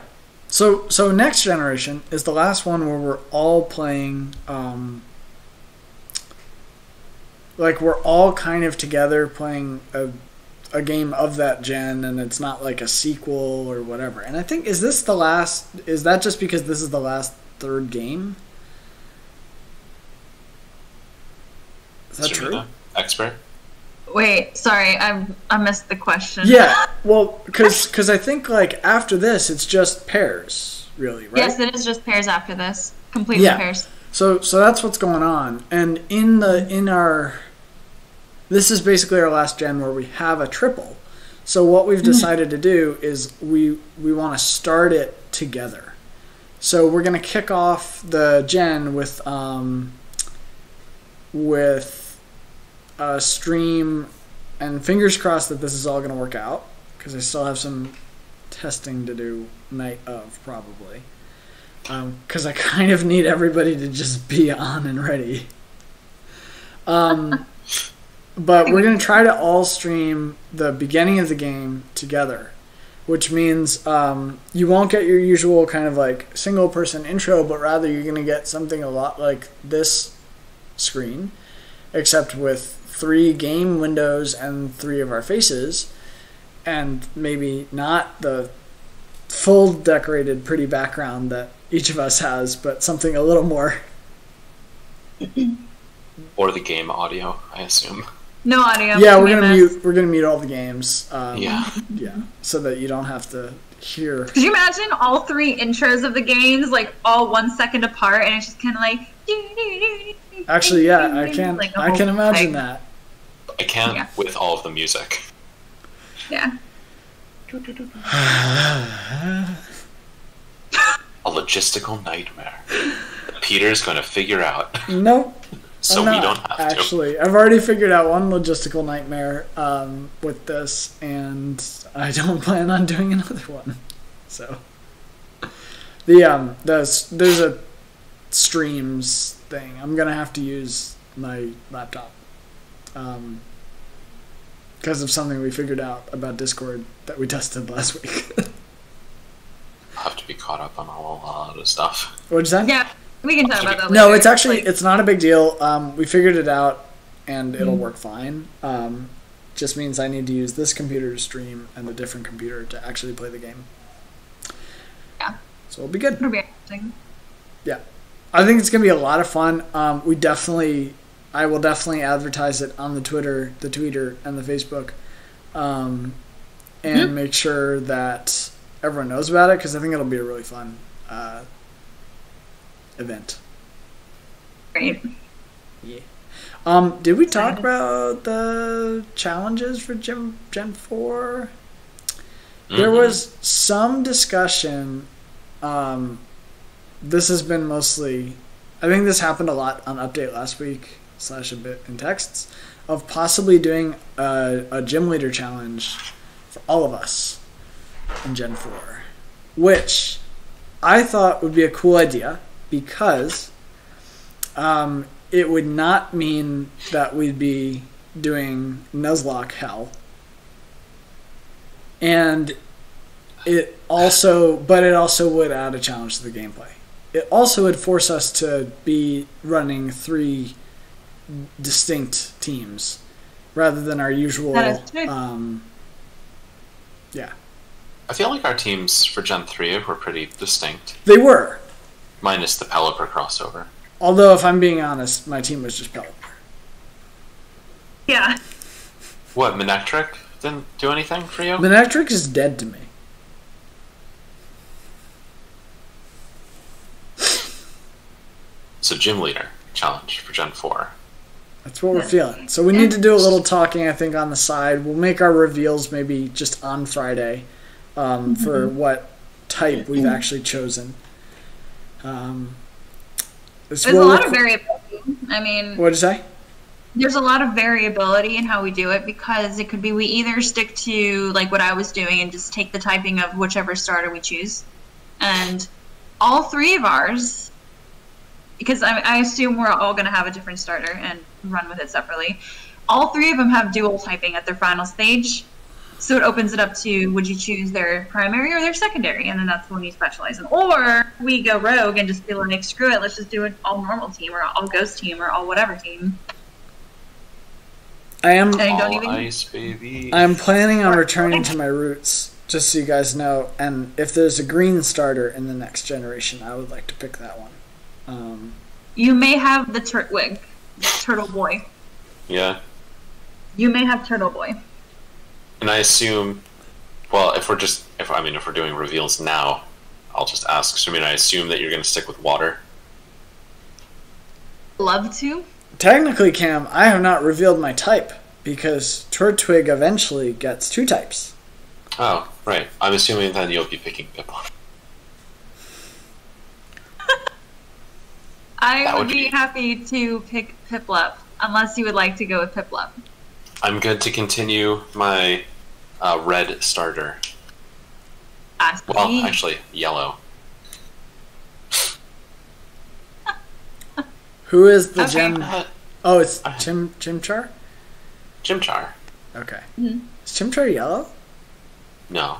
So next generation is the last one where we're all playing, like, we're all kind of together playing a game of that gen, and it's not like a sequel or whatever. And I think, is that just because this is the last third game? Is that true? Expert? Wait, sorry, I missed the question. Yeah, well, because I think, like, after this, it's just pairs, really, right? Yes, it is just pairs after this. Completely pairs. So that's what's going on. And this is basically our last gen where we have a triple. So what we've decided to do is we want to start it together. So we're going to kick off the gen with a stream, and fingers crossed that this is all going to work out, because I still have some testing to do night of, probably. Because I kind of need everybody to just be on and ready. But we're going to try to all stream the beginning of the game together, which means you won't get your usual kind of like single person intro, but rather you're going to get something a lot like this screen, except with 3 game windows and 3 of our faces, and maybe not the full decorated pretty background that each of us has, but something a little more. Or the game audio, I assume. No audio. Yeah, we're gonna mute all the games. Yeah. Yeah, so that you don't have to hear. Could you imagine all 3 intros of the games, like, all 1 second apart, and it's just kind of like... Actually, yeah, I can. Like I can imagine that. I can't with all of the music. Yeah. A logistical nightmare. Peter's gonna figure out. Nope. So we don't have to. Actually, I've already figured out one logistical nightmare with this, and I don't plan on doing another one. So there's a streams thing. I'm gonna have to use my laptop because of something we figured out about Discord that we tested last week. I'll have to be caught up on a lot of stuff. What'd you say? Yeah, we can talk about that later. No, it's actually it's not a big deal. We figured it out, and it'll work fine. Just means I need to use this computer to stream and a different computer to actually play the game. Yeah. So it'll be good. It'll be interesting. Yeah, I think it's gonna be a lot of fun. I will definitely advertise it on the Twitter, and the Facebook, and make sure that everyone knows about it because I think it'll be a really fun event. Great. Yeah. Did we talk about the challenges for Gen 4? There was some discussion. This has been mostly... I think this happened a lot on Update last week, / a bit in texts, of possibly doing a gym leader challenge for all of us in Gen 4. Which I thought would be a cool idea because... it would not mean that we'd be doing Nuzlocke hell. And it also would add a challenge to the gameplay. It also would force us to be running 3 distinct teams rather than our usual. That is true. Yeah. I feel like our teams for Gen 3 were pretty distinct. They were. Minus the Pelipper crossover. Although, if I'm being honest, my team was just Pelipper. Yeah. What, Manectric didn't do anything for you? Manectric is dead to me. So gym leader challenge for Gen 4. That's what we're feeling. So we need to do a little talking, I think, on the side. We'll make our reveals maybe just on Friday for what type we've actually chosen. There's a lot of variability. I mean... What'd you say? There's a lot of variability in how we do it because it could be we either stick to like what I was doing and just take the typing of whichever starter we choose. And all 3 of ours, because I assume we're all going to have a different starter and run with it separately, all 3 of them have dual typing at their final stage. So it opens it up to, would you choose their primary or their secondary? And then that's when you specialize in. Or we go rogue and just be like, screw it, let's just do an all normal team or all ghost team or all whatever team. I am ice, baby. I'm planning on returning to my roots, just so you guys know. And if there's a green starter in the next generation, I would like to pick that one. You may have the Turtle Boy. Yeah. You may have Turtle Boy. And I assume, well, if we're doing reveals now, I'll just ask Sirmina, I assume that you're going to stick with water. Love to. Technically, Cam, I have not revealed my type because Turtwig eventually gets 2 types. Oh, right. I'm assuming then you'll be picking Piplup. I would be happy to pick Piplup, unless you would like to go with Piplup. I'm good to continue my red starter. Well, actually, yellow. Who is the Okay. gem? Oh, it's Chimchar? Chimchar. Okay. Mm-hmm. Is Chimchar yellow? No.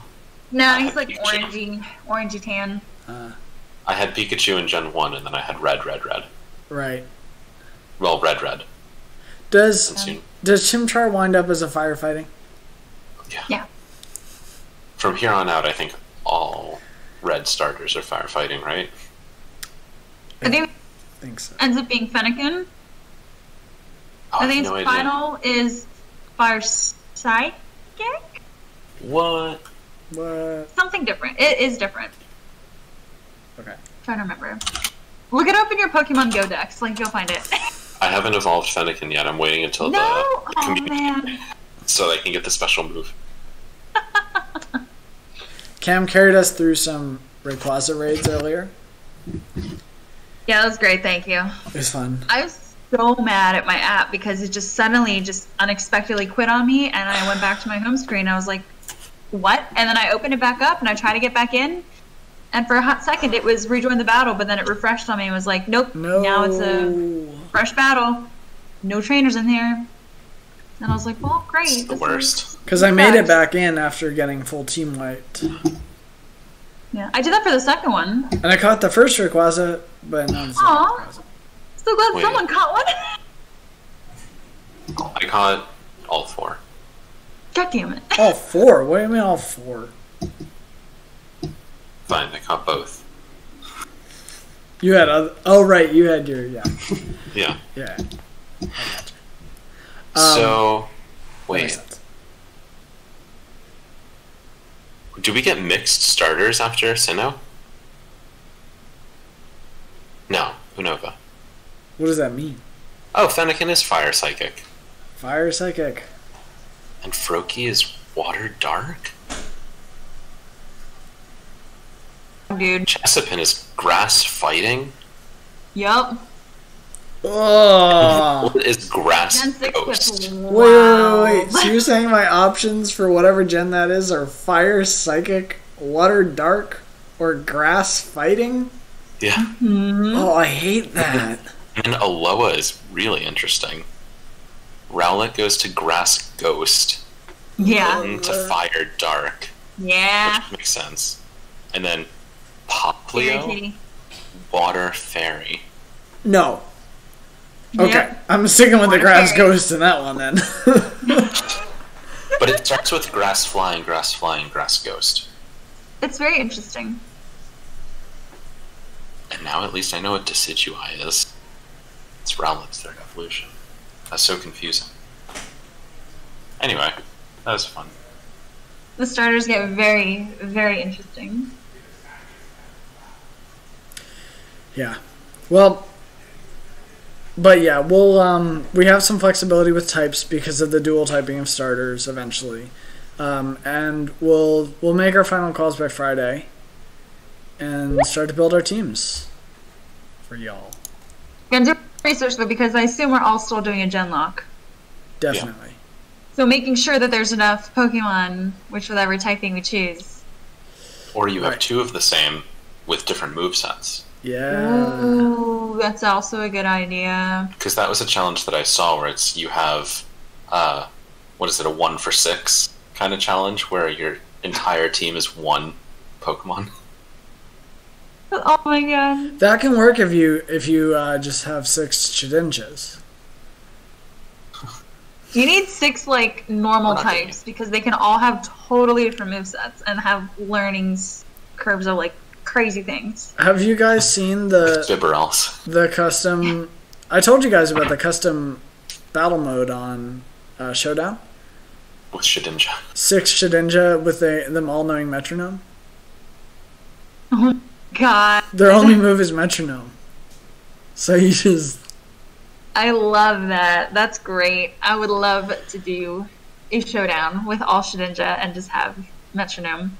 No, he's like orangey tan. I had Pikachu in Gen 1, and then I had red. Right. Well, red. Does soon. Chimchar wind up as a firefighting? Yeah. From here on out, I think all red starters are firefighting, right? I think I think so. ends up being Fennekin. Oh, I have think no its idea. final is Psychic? What? What? Something different. It is different. Okay. Trying to remember. Look it up in your Pokemon Go Dex. Like, you'll find it. I haven't evolved Fennekin yet. I'm waiting until No! the Oh, community man. so I can get the special move. Cam carried us through some Rayquaza raids earlier. Yeah, that was great. Thank you. It was fun. I was so mad at my app because it just suddenly, unexpectedly quit on me, and I went back to my home screen. I was like, what? And then I opened it back up, and I tried to get back in, and for a hot second, it was rejoin the battle, but then it refreshed on me and was like, nope, No. now it's a fresh battle. No trainers in here. And I was like, well, great. It's the worst. Because I made it back in after getting full team wiped. Yeah, I did that for the second one. And I caught the first Rayquaza, but not the second Aw. Rayquaza. So glad Wait. someone caught one. I caught all 4. God damn it. All 4? What do you mean all 4? Fine, I caught both. You had other... Oh, right, you had your... Yeah. Yeah. Yeah. I gotcha. So, That makes wait. sense. Do we get mixed starters after Sinnoh? No, Unova. What does that mean? Oh, Fennekin is Fire Psychic. Fire Psychic. And Froakie is Water Dark? Dude. Chesapin is Grass Fighting? Yup. Oh. What is Grass Gen 6 Ghost? gets Wait. wild. So you're saying my options for whatever gen that is are Fire Psychic, Water Dark, or Grass Fighting? Yeah. Mhm. Oh, I hate that. And Alola is really interesting. Rowlet goes to Grass Ghost. Yeah. To Fire Dark. Yeah. Which makes sense. And then Fairy Poplio, kitty. Water Fairy. No. Okay, Yep. I'm sticking with the Water Grass Fairy. Ghost in that one then. But it starts with Grass Flying, Grass Ghost. It's very interesting. And now at least I know what Decidueye is. It's Rowlet's third evolution. That's so confusing. Anyway, that was fun. The starters get very, very interesting. Yeah. Well, but yeah, we have some flexibility with types because of the dual typing of starters eventually. And we'll make our final calls by Friday and start to build our teams for y'all. I'm gonna do research though because I assume we're all still doing a gen lock. Definitely. So making sure that there's enough Pokemon, whatever typing we choose. Or you have Right. 2 of the same with different movesets. Yeah. Ooh, that's also a good idea. Because that was a challenge that I saw where it's you have, what is it, a 1 for 6 kind of challenge where your entire team is 1 Pokemon. Oh my god. That can work if you just have 6 Shedinjas. You need 6 like normal Not types because they can all have totally different movesets and have learnings curves of like crazy things. Have you guys seen the Bibberells. custom? I told you guys about the custom battle mode on Showdown. With Shedinja. 6 Shedinja with them all knowing metronome. Oh my god. Their only move is metronome. So you just... I love that. That's great. I would love to do a showdown with all Shedinja and just have metronome.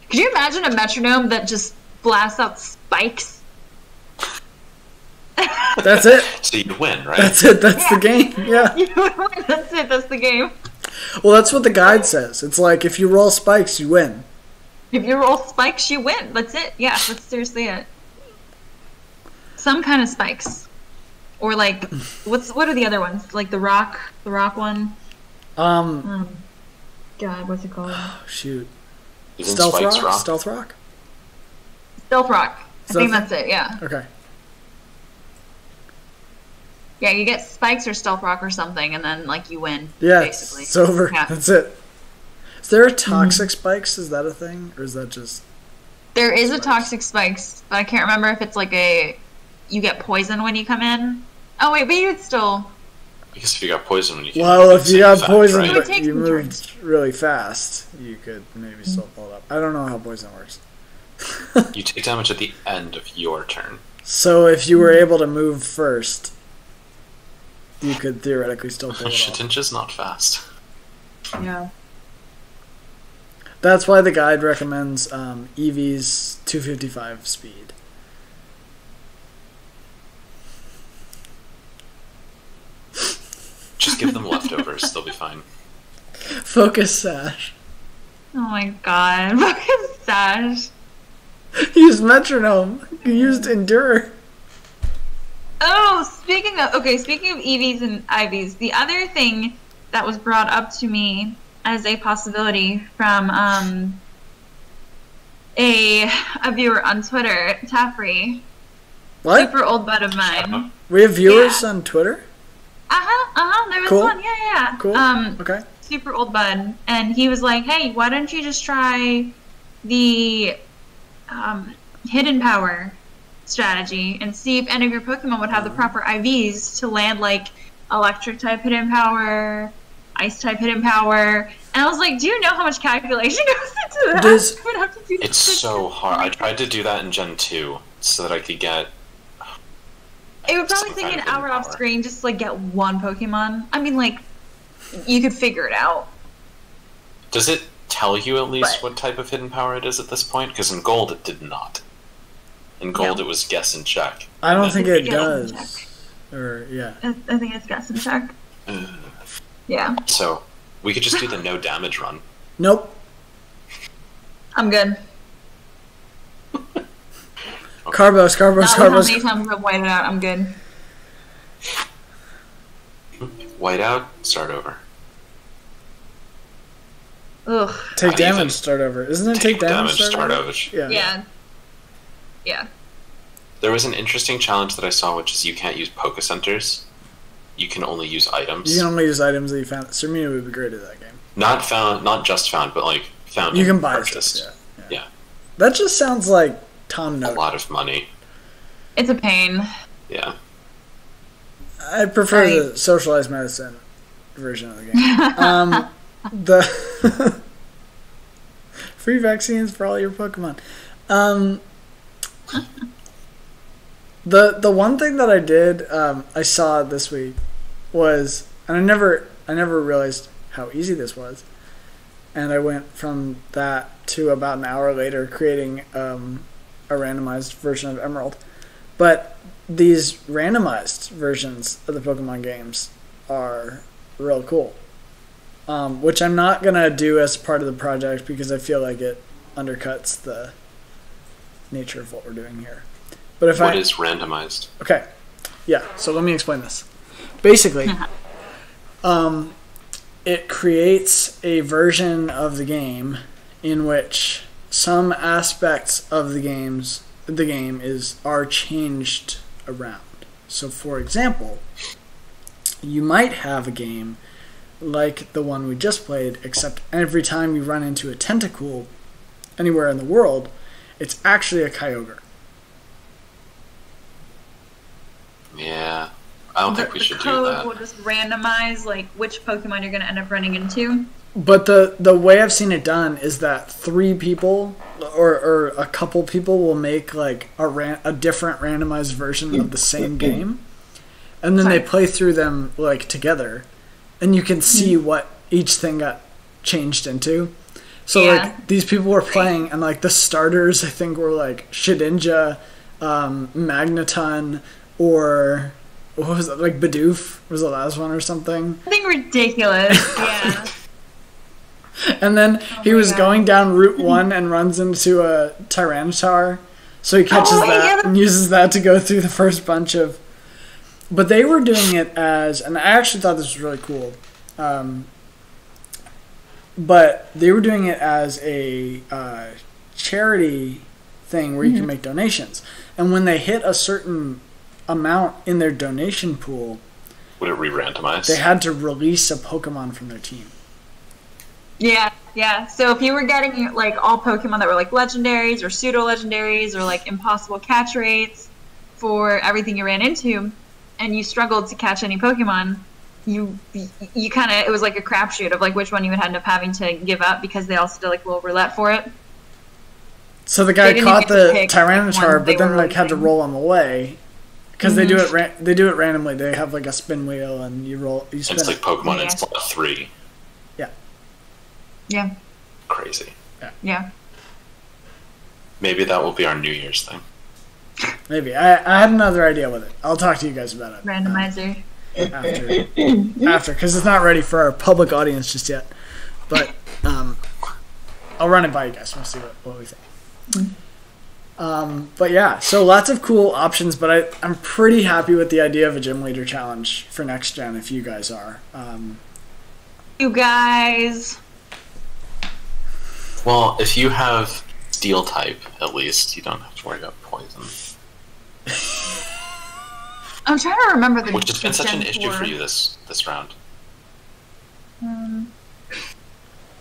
Could you imagine a metronome that just blasts out spikes? That's it. So you win, right? That's it. That's the game. Yeah. That's it. That's the game. Well, that's what the guide says. It's like if you roll spikes, you win. If you roll spikes, you win. That's it. Yeah, that's seriously it. Some kind of spikes. Or like, what are the other ones? Like the rock one? God, what's it called? Shoot. Isn't Stealth Spikes rock? Stealth rock? Stealth rock. I think Stealth- that's it, yeah. Okay. Yeah, you get spikes or stealth rock or something, and then like you win. Yeah, basically. it's over. Yeah. That's it. Is there a toxic spikes? Is that a thing? Or is that just... There is a toxic spikes, but I can't remember if it's like you get poison when you come in. Oh wait, but you'd still... I guess if you got poison, you can. Well, if you got poison, right? but you moved really fast, you could maybe still pull it up. I don't know how poison works. You take damage at the end of your turn. So if you were able to move first, you could theoretically still pull it off. Shitinja's not fast. Yeah. That's why the guide recommends Eevee's 255 speed. Just give them leftovers; they'll be fine. Focus Sash. Oh my god. Focus Sash. Use Metronome. You used Endure. Oh, speaking of Eevees and Ivies, the other thing that was brought up to me as a possibility from a viewer on Twitter, Taffrey. What? Super old bud of mine. We have viewers on Twitter? There was Cool. one, yeah. Cool. Okay. Super old bud, and he was like, "Hey, why don't you just try the hidden power strategy and see if any of your Pokemon would have the proper IVs to land like electric type hidden power, ice type hidden power." And I was like, "Do you know how much calculation goes into that?" I would have to do It's so hard. I tried to do that in Gen 2 so that I could get. It would probably take an hour off screen just to like get one Pokemon. I mean, like, you could figure it out. Does it tell you at least what type of hidden power it is at this point? Because in Gold it did not. In Gold it was guess and check. I don't think it does. Or, yeah. I think it's guess and check. Yeah. So, we could just do the no damage run. Nope. I'm good. Carbos. Not with how many times I've whited out, I'm good. White out, start over. Ugh. Take damage, start over. Isn't it take damage, start over? Yeah. There was an interesting challenge that I saw, which is you can't use Poke Centers. You can only use items. You can only use items that you found. Sirmina would be great at that game. Not just found, but like found. You can buy purchased. stuff. Yeah. That just sounds like Tom Nook. A lot of money. It's a pain. Yeah. I prefer the socialized medicine version of the game. The free vaccines for all your Pokemon. The one thing that I did, I saw this week was, and I never realized how easy this was, and I went from that to about an hour later creating a randomized version of Emerald. But these randomized versions of the Pokemon games are real cool, which I'm not gonna do as part of the project because I feel like it undercuts the nature of what we're doing here. But if what is randomized? Okay, yeah. So let me explain this. Basically, it creates a version of the game in which some aspects of the game are changed around. So, for example, you might have a game like the one we just played, except every time you run into a Tentacool anywhere in the world, it's actually a Kyogre. Yeah, I don't think we should do that. The code will just randomize like which Pokemon you're going to end up running into. But the way I've seen it done is that 3 people or a couple people will make like a different randomized version of the same game, and then they play through them like together, and you can see what each thing got changed into. So like these people were playing, and like the starters I think were like Shedinja, Magneton, or what was it, like Bidoof was the last one or something. Something ridiculous. Yeah. And then he was going down Route 1 and runs into a Tyranitar, so he catches that and uses that to go through the first bunch of... But they were doing it as... And I actually thought this was really cool. But they were doing it as a charity thing where you can make donations. And when they hit a certain amount in their donation pool... Would it re-randomize? They had to release a Pokemon from their team. Yeah. So if you were getting like all Pokemon that were like legendaries or pseudo-legendaries or like impossible catch rates for everything you ran into, and you struggled to catch any Pokemon, you kind of, it was like a crapshoot of like which one you would end up having to give up because they also did like little roulette for it. So the guy caught the Tyranitar, but then like releasing. had to roll him away because they do it randomly. They have like a spin wheel, and you spin. It's like Pokemon Yeah. in slot 3. Yeah. Crazy. Yeah. Maybe that will be our New Year's thing. Maybe I had another idea with it. I'll talk to you guys about it Randomizer. after because it's not ready for our public audience just yet. But I'll run it by you guys. We'll see what we think. But yeah, so lots of cool options. But I'm pretty happy with the idea of a gym leader challenge for next gen. If you guys are, You guys. Well, if you have Steel type, at least, you don't have to worry about poison. I'm trying to remember the. Which has been such an Gen issue 4. for you this round.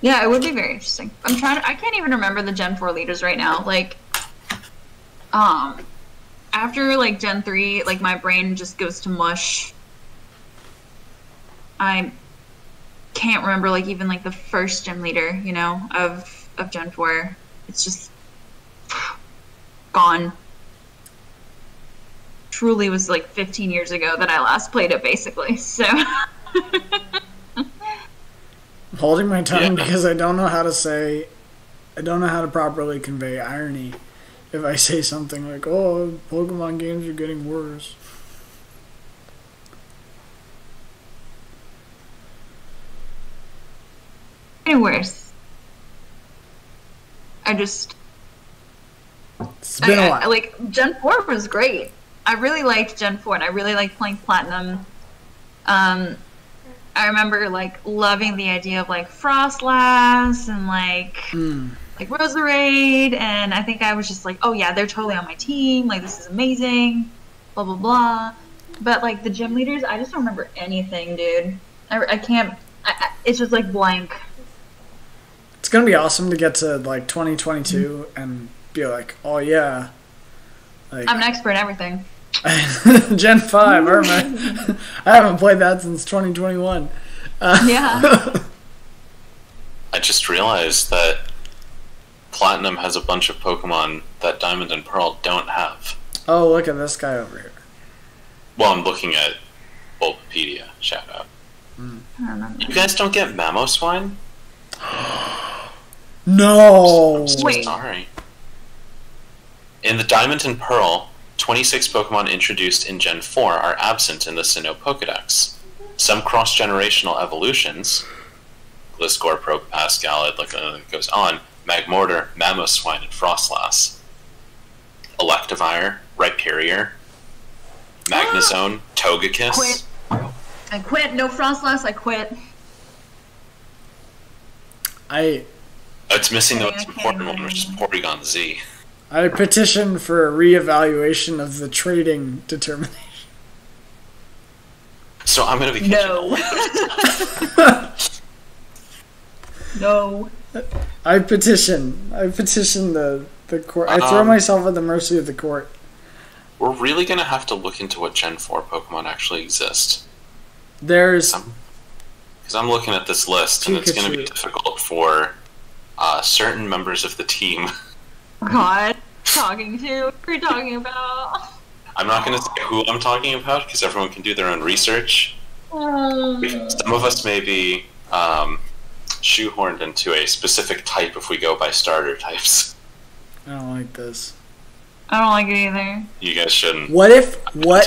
Yeah, it would be very interesting. I can't even remember the Gen 4 leaders right now. Like, after like Gen 3, like my brain just goes to mush. I can't remember like even like the first gym leader, you know, of Gen 4. It's just gone. Truly was like 15 years ago that I last played it, basically. So. I'm holding my tongue because I don't know how to properly convey irony if I say something like, "Oh, Pokemon games are getting worse." Getting worse. It's been a while. Like Gen 4 was great. I really liked Gen 4 and I really liked playing Platinum. I remember like loving the idea of like Frostlass and like Roserade, and I think I was just like, oh yeah, they're totally on my team, like this is amazing, blah blah blah. But like the gym leaders, I just don't remember anything, dude. I can't, it's just like blank. It's gonna be awesome to get to like 2022 and be like, oh yeah, like I'm an expert in everything. Gen 5, I haven't played that since 2021. Yeah. I just realized that Platinum has a bunch of Pokemon that Diamond and Pearl don't have. Oh, look at this guy over here. Well, I'm looking at Bulbapedia. Shout out. I don't remember. You guys don't get Mamoswine? No. Wait. Sorry. In the Diamond and Pearl, 26 Pokemon introduced in Gen 4 are absent in the Sinnoh Pokedex. Some cross-generational evolutions, Gliscor, Probopass, Gallade, it goes on, Magmortar, Mamoswine, and Frostlass. Electivire, Rhyperior, Magnezone, Togekiss. Quit. I quit. No Frostlass. I quit. It's missing the I most can't important one, even- which is Porygon Z. I petitioned for a reevaluation of the trading determination. So I'm gonna be No. No. I petition the court. I throw Um, myself at the mercy of the court. We're really gonna have to look into what Gen 4 Pokemon actually exist. There's Because I'm looking at this list, and it's gonna be Pikachu. difficult for certain members of the team. God. Talking to? What are you talking about? I'm not gonna say who I'm talking about, because everyone can do their own research. Some of us may be shoehorned into a specific type if we go by starter types. I don't like this. I don't like it either. You guys shouldn't What?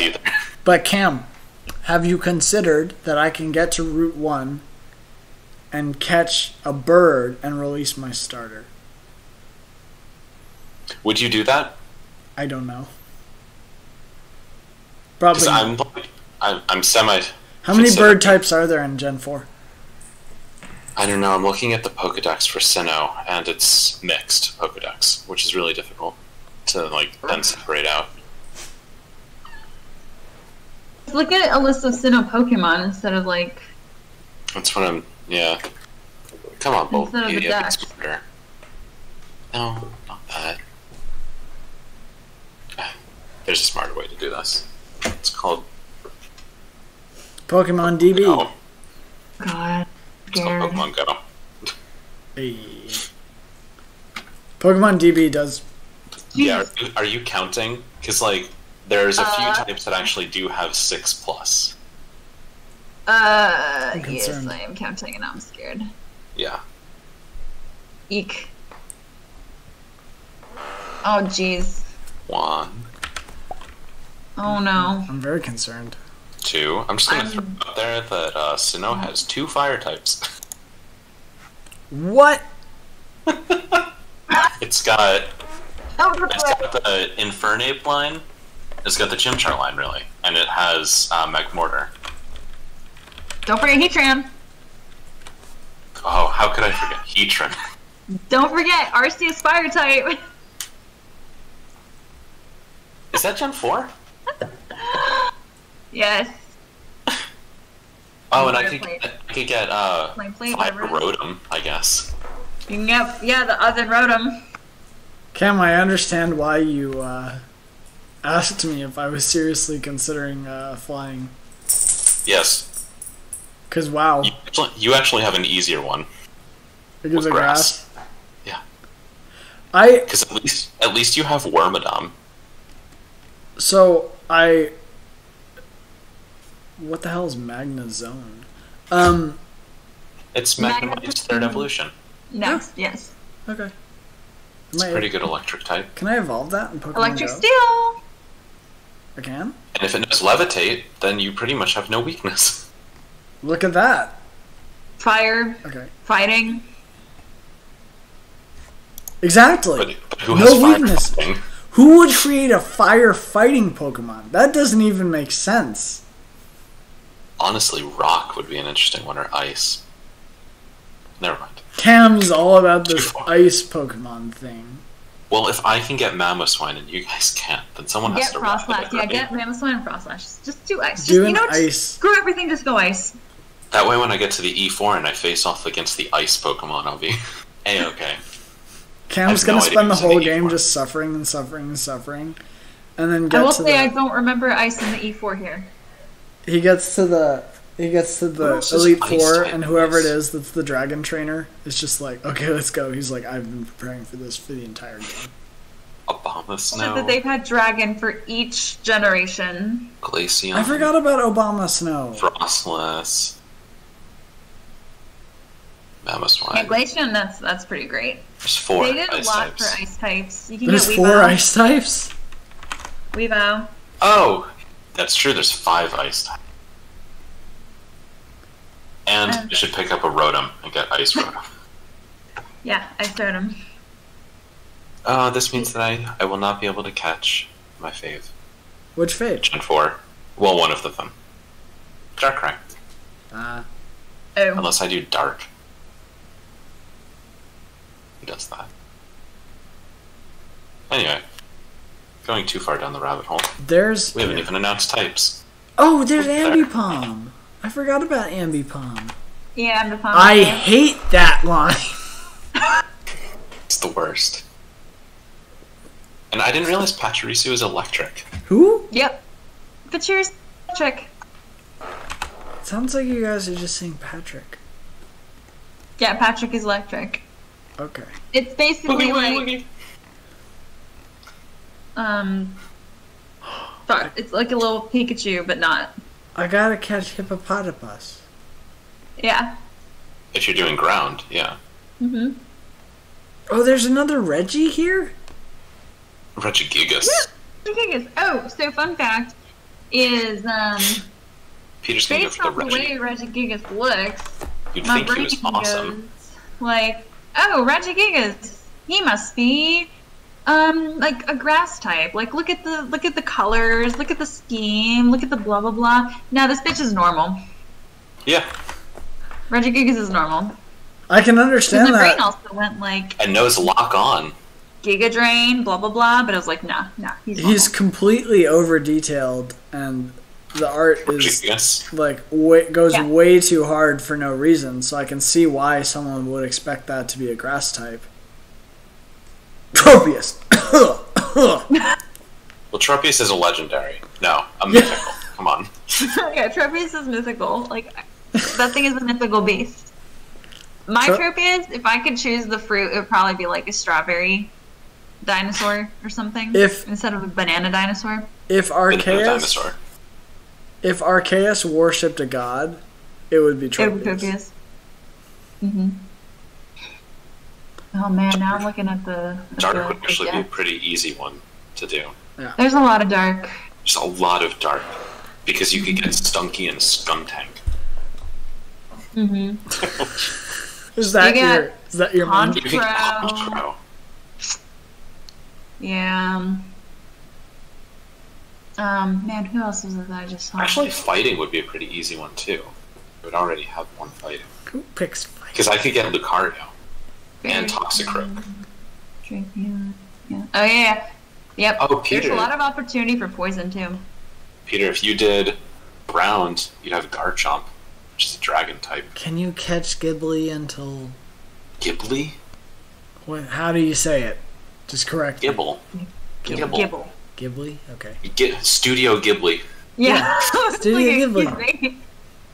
either. But Cam, have you considered that I can get to Route 1 and catch a bird and release my starter? Would you do that? I don't know. Probably. Because I'm semi. How many consider- bird types are there in Gen 4? I don't know. I'm looking at the Pokedex for Sinnoh, and it's mixed Pokedex, which is really difficult to then separate out. Look at a list of Sinnoh Pokemon instead of like. That's what I'm. Yeah. Come on, Instead of the Bulbapedia, be Dex. smarter. No, not that. There's a smarter way to do this. It's called Pokemon DB. Oh, God, it's called scared. Pokemon Go. Hey. Pokemon DB does. Yeah, are you counting? Because, like, there's a few Uh, types that actually do have 6+. I'm Yes, concerned. I am counting and I'm scared. Yeah. Eek. Oh, jeez. 1, Oh, no. I'm very concerned. 2. I'm just gonna I'm- throw out there that Sinnoh has 2 fire types. What? It's got Oh, the Infernape line. It's got the Chimchar line, really, and it has Magmortar. don't forget Heatran. Oh, how could I forget Heatran? Don't forget Arceus Fire type. Is that Gen 4? Yes. Oh, and I Fireplate. could get Fireplate, Fire whatever it is. Rotom, I guess. You can get, yeah, the other Rotom. Cam, I understand why you asked me if I was seriously considering flying. Yes. Because, wow. You actually have an easier one. Because of grass. Yeah. Because at least you have Wormadam. So, what the hell is Magnezone? It's Magnemite's third evolution. Next, yes. Okay. It's a pretty good electric type. Can I evolve that in Pokemon Electric Go? Steel. I can? And if it knows Levitate, then you pretty much have no weakness. Look at that. Fire. Okay. Fighting. Exactly. But who No has fire weakness. fighting? Who would create a fire fighting Pokemon? That doesn't even make sense. Honestly, Rock would be an interesting one, or Ice. Never mind. Cam's all about this ice Pokemon thing. Well, if I can get Mamoswine and you guys can't, then someone has Get to wrap it Frostlash. up, Yeah, right? get Mamoswine and Frostlash. Just do ice. Just, Doing you know, just ice. screw everything, just go ice. That way, when I get to the E4 and I face off against the Ice Pokemon, I'll be A-okay. Cam's I have gonna no idea spend the who's in whole the game E4. just suffering and suffering and suffering. And then I get will to say I the... don't remember ice in the E4 here. He gets to the else is Elite ice Four, type and whoever it nice? is that's the dragon trainer is just like, okay, let's go. He's like, I've been preparing for this for the entire game. Abomasnow, That they've had dragon for each generation. Glaceon, I forgot about Obama Snow. Frostless, Yeah, Mamoswine. Glaceon, that's pretty great. There's 4 They did a ice lot types. for ice types. You can There's get 4 Weavile. ice types? Weavile. Oh, that's true. There's 5 ice types. And you should pick up a Rotom and get Ice Rotom. Yeah, Ice Rotom. This means that I will not be able to catch my fave. Which fate? Gen 4. Well, one of them. Darkrai. Ah. Oh. Unless I do Dark. Who does that? Anyway. Going too far down the rabbit hole. There's... We haven't even announced types. Oh, there's Ambipom. I forgot about Ambipom. Yeah, I'm the Pom. I hate that line. It's the worst. And I didn't realize Pachirisu is electric. Who? Yep. But cheers, Patrick. Sounds like you guys are just saying Patrick. Yeah, Patrick is electric. Okay. It's basically Woogie, like woogie, woogie. sorry, it's like a little Pikachu, but not. I gotta catch Hippopotamus. Yeah. If you're doing ground, yeah. Mhm. Oh, there's another Reggie here? Regigigas. Gigas. Oh, so fun fact is Peter's gonna go based for off the the way Reggie. Regigigas looks, You'd my think he brain was awesome. goes like, oh, Regigigas, he must be like a grass type. Like look at the colors, look at the scheme, look at the blah blah blah. Now this bitch is normal. Yeah. Regigigas is normal. I can And understand the brain that. also went like And knows Lock On. Giga Drain, blah blah blah, but I was like, nah, he's normal. He's completely over detailed, and the art is Regigigas. like goes Yeah. way too hard for no reason. So I can see why someone would expect that to be a grass type. Tropius. Well, Tropius is a legendary. No, a mythical. Come on. Yeah, Tropius is mythical. Like, that thing is a mythical beast. My Tropius, if I could choose the fruit, it would probably be like a strawberry dinosaur or something. Instead of a banana dinosaur. If Arceus worshipped a god, it would be Tropius. It would be Tropius. Mm-hmm. Oh man, now I'm looking at the... Dark would actually be a pretty easy one to do. Yeah. There's a lot of dark. There's a lot of dark. Because you could get Stunky and Skuntank. Mm-hmm. Is that your main? Conchro. Yeah. Man, who else was it that I just saw? Actually, fighting would be a pretty easy one too. I would already have one fighting. Who picks fighting? Because I could get Lucario. And Toxicroak. Yeah. Oh yeah. Yep. Oh, Peter. There's a lot of opportunity for poison too. Peter, if you did ground, you'd have Garchomp, which is a dragon type. Can you catch Ghibli until... Ghibli? What? How do you say it? Just correct. Gibble. Gibble. Ghibli? Okay. Studio Ghibli. Yeah. Studio Ghibli.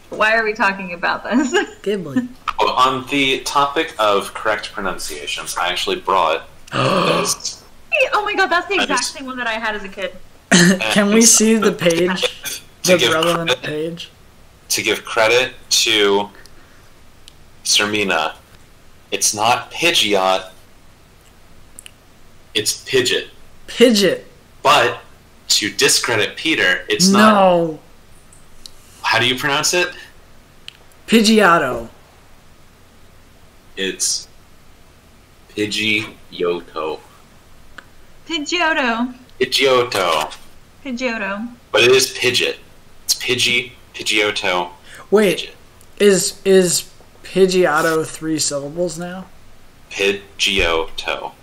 Why are we talking about this? Ghibli. Well, on the topic of correct pronunciations, I actually brought this. Oh my god, that's the exact same one that I had as a kid. Can we see the page? The relevant page? To give credit to Sirmina, it's not Pidgeot, it's Pidgeot. Pidgeot. But to discredit Peter, it's not. No. How do you pronounce it? Pidgeotto. It's Pidgeotto. Pidgeotto. Pidgeotto. But it is Pidgeot. It's Pidgeotto. Wait, Pidgeot. Is Pidgeotto 3 syllables now? Pidgeotto.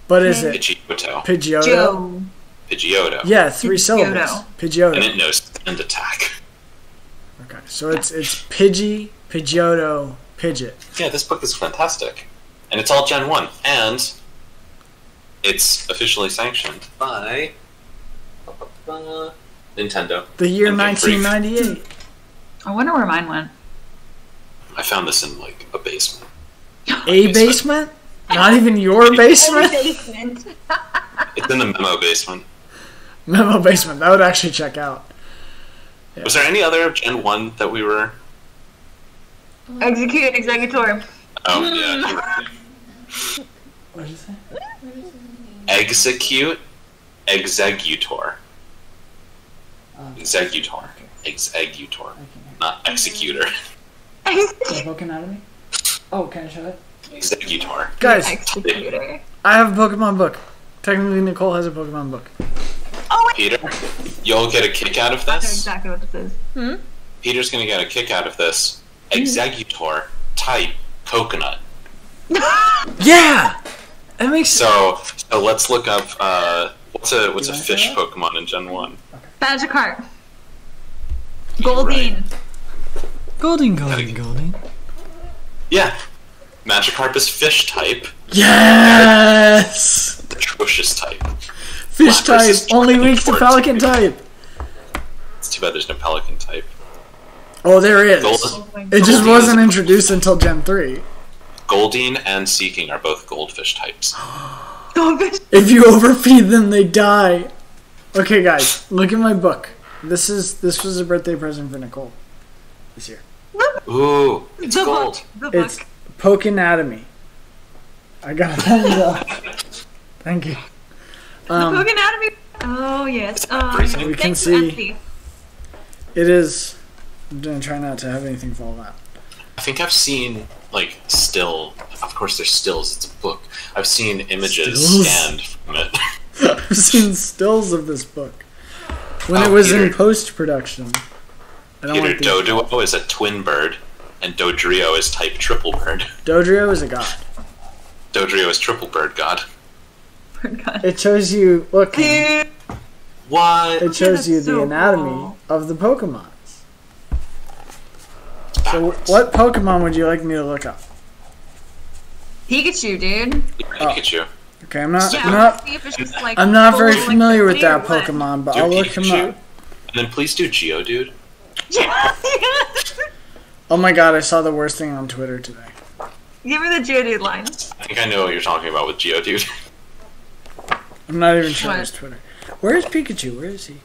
But is it Pidgeotto? Pidgeotto. Yeah, 3 syllables. Pidgeotto. And it knows Sand Attack. Okay, so it's Pidgeotto, Pidgeot. Yeah, this book is fantastic. And it's all Gen 1. And it's officially sanctioned by Nintendo. The year 1998. I wonder where mine went. I found this in, like, a basement. A basement? Not even your basement? It's in the memo basement. Memo basement. That would actually check out. Yeah. Was there any other Gen 1 that we were... Executor. Oh, yeah. What did you say? Executor. Not executor. Book Anatomy? Oh, can I show it? Executor. Guys, Executor. I have a Pokemon book. Technically, Nicole has a Pokemon book. Oh, wait. Peter, you'll get a kick out of I know this. exactly what this is. Peter's gonna get a kick out of this. Executor type coconut. Yeah! That makes So let's look up what's a fish Pokemon in Gen 1? Magikarp. Goldeen. Goldeen. Yeah. Magikarp is fish type. Yes! Atrocious type. Fish type, only weak to Pelican type. It's too bad there's no Pelican type. Oh, there is. It just wasn't introduced until Gen 3. Goldeen and Seeking are both goldfish types. If you overfeed them, they die. Okay, guys, look at my book. This was a birthday present for Nicole this year. Ooh, it's gold. It's Poke Anatomy. I got a thumbs up. Thank you. Poke Anatomy. Oh yes. Everything. We can see. It is. I'm gonna try not to have anything fall out. I think I've seen like still. Of course, there's stills. It's a book. I've seen images scanned from it. I've seen stills of this book when it was in post-production. Peter, Doduo is a twin bird, and Dodrio is type triple bird. Dodrio is a god. Dodrio is triple bird god. It shows you. Look. What? It shows you the anatomy of the Pokemons. So, what Pokemon would you like me to look up? Pikachu, dude. Pikachu. Okay, I'm not very familiar with that Pokemon, but I'll look him up. then please do Geodude. Yes. Oh my god, I saw the worst thing on Twitter today. Give me the Geodude line. I think I know what you're talking about with Geodude. I'm not even sure What? it's Twitter. Where is Pikachu? Where is he?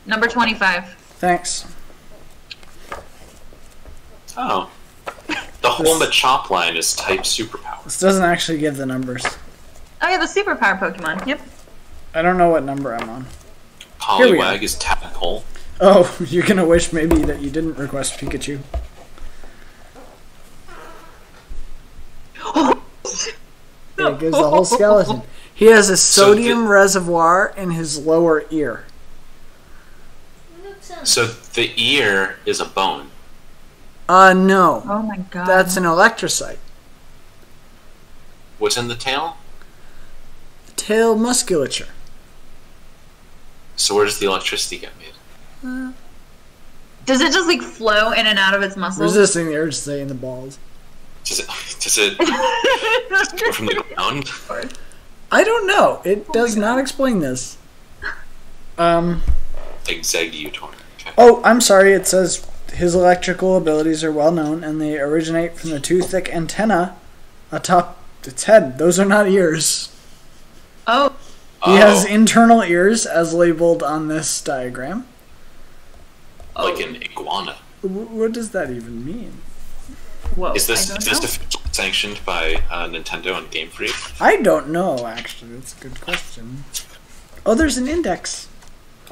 Number 25. Thanks. Oh. The whole Machop line is type superpower. This doesn't actually give the numbers. Oh yeah, the superpower Pokemon. Yep. I don't know what number I'm on. Here we Poliwag are. is Tackle. Oh, you're gonna wish maybe that you didn't request Pikachu. There goes the whole skeleton. He has a sodium reservoir in his lower ear. So the ear is a bone. No. Oh my god. That's an electrocyte. What's in the tail? Tail musculature. So where does the electricity get made? Does it just like flow in and out of its muscles? Resisting the urge to stay in the balls. Does it go from the ground? I don't know. It does not explain this. Executor. Okay. Oh, I'm sorry. It says his electrical abilities are well known, and they originate from the two thick antennae atop its head. Those are not ears. Oh. He has internal ears, as labeled on this diagram. Like an iguana. What does that even mean? Whoa. Is this I don't know. officially sanctioned by Nintendo and Game Freak? I don't know, actually. That's a good question. Oh, there's an index.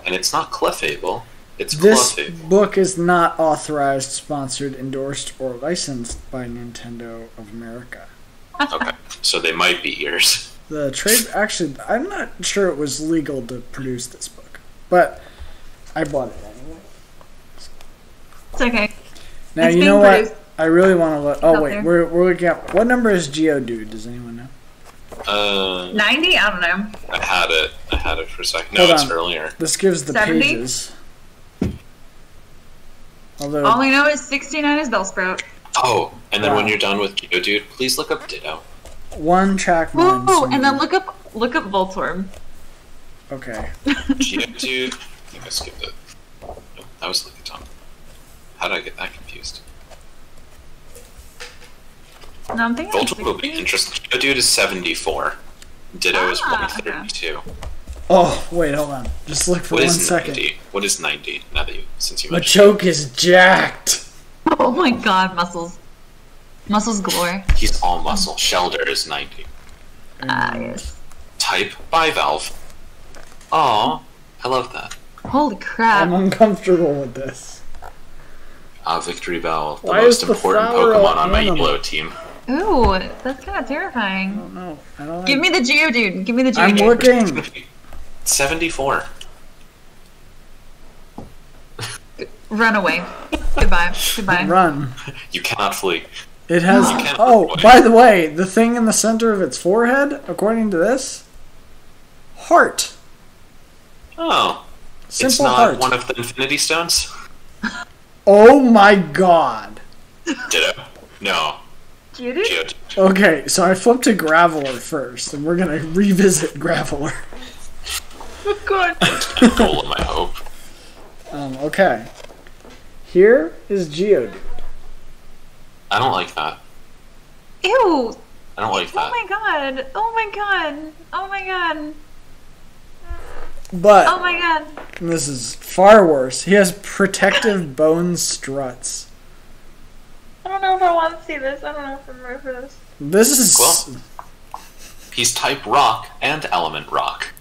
And it's not Clefable. It's This Clefable. book is not authorized, sponsored, endorsed, or licensed by Nintendo of America. Okay, so they might be ears. The trade... Actually, I'm not sure it was legal to produce this book. But I bought it anyway. It's okay. Now, It's you being know what? produced I really want to look... Oh, out wait. there. We're looking at... What number is Geodude? Does anyone know? 90? I don't know. I had it for a second. No, Hold it's on. earlier. This gives the 70? pages. Although... All I know is 69 is Bellsprout. Oh, and then when Wow. you're done with Geodude, please look up Ditto. One track mind. Ooh, and then look up Voltorb. Okay. Geodude. I think I skipped it. Nope, that was Lickitung. How did I get that confused? No, I'm thinking Voltorb will be 60. interesting. Geodude is 74. Ditto is Ah, 132. Oh, wait, hold on. Just look for What 1 is second. 90? What is 90? Now that since you mentioned Machoke is jacked. Oh my god, muscles. Muscles galore. it, he's all muscle. Shelder is 90. Ah, yes. Type bivalve. Aw, I love that. Holy crap. I'm uncomfortable with this. Victory Bell, the Why most is the important flower Pokemon on my animal? Elo team. Ooh, that's kind of I terrifying. don't know. I don't like Give me the Geodude. Give me the I'm Geodude. looking. 74. Run away. Goodbye. Goodbye. Run. You cannot flee. It has... You can't Oh, avoid. by the way, the thing in the center of its forehead, according to this, heart. Oh, Simple it's not heart. one of the Infinity Stones? Oh my god. Ditto. No. Geodude? Geodude. Okay, so I flipped to Graveler first, and we're gonna revisit Graveler. Oh god. Goal of my hope. Okay. Here is Geodude. I don't like that. Ew. I don't like Oh that. my god. Oh my god. Oh my god. But... Oh my god. And this is far worse. He has protective bone struts. I don't know if I want to see this. I don't know if I'm ready for this. This is Well. He's type rock and element rock.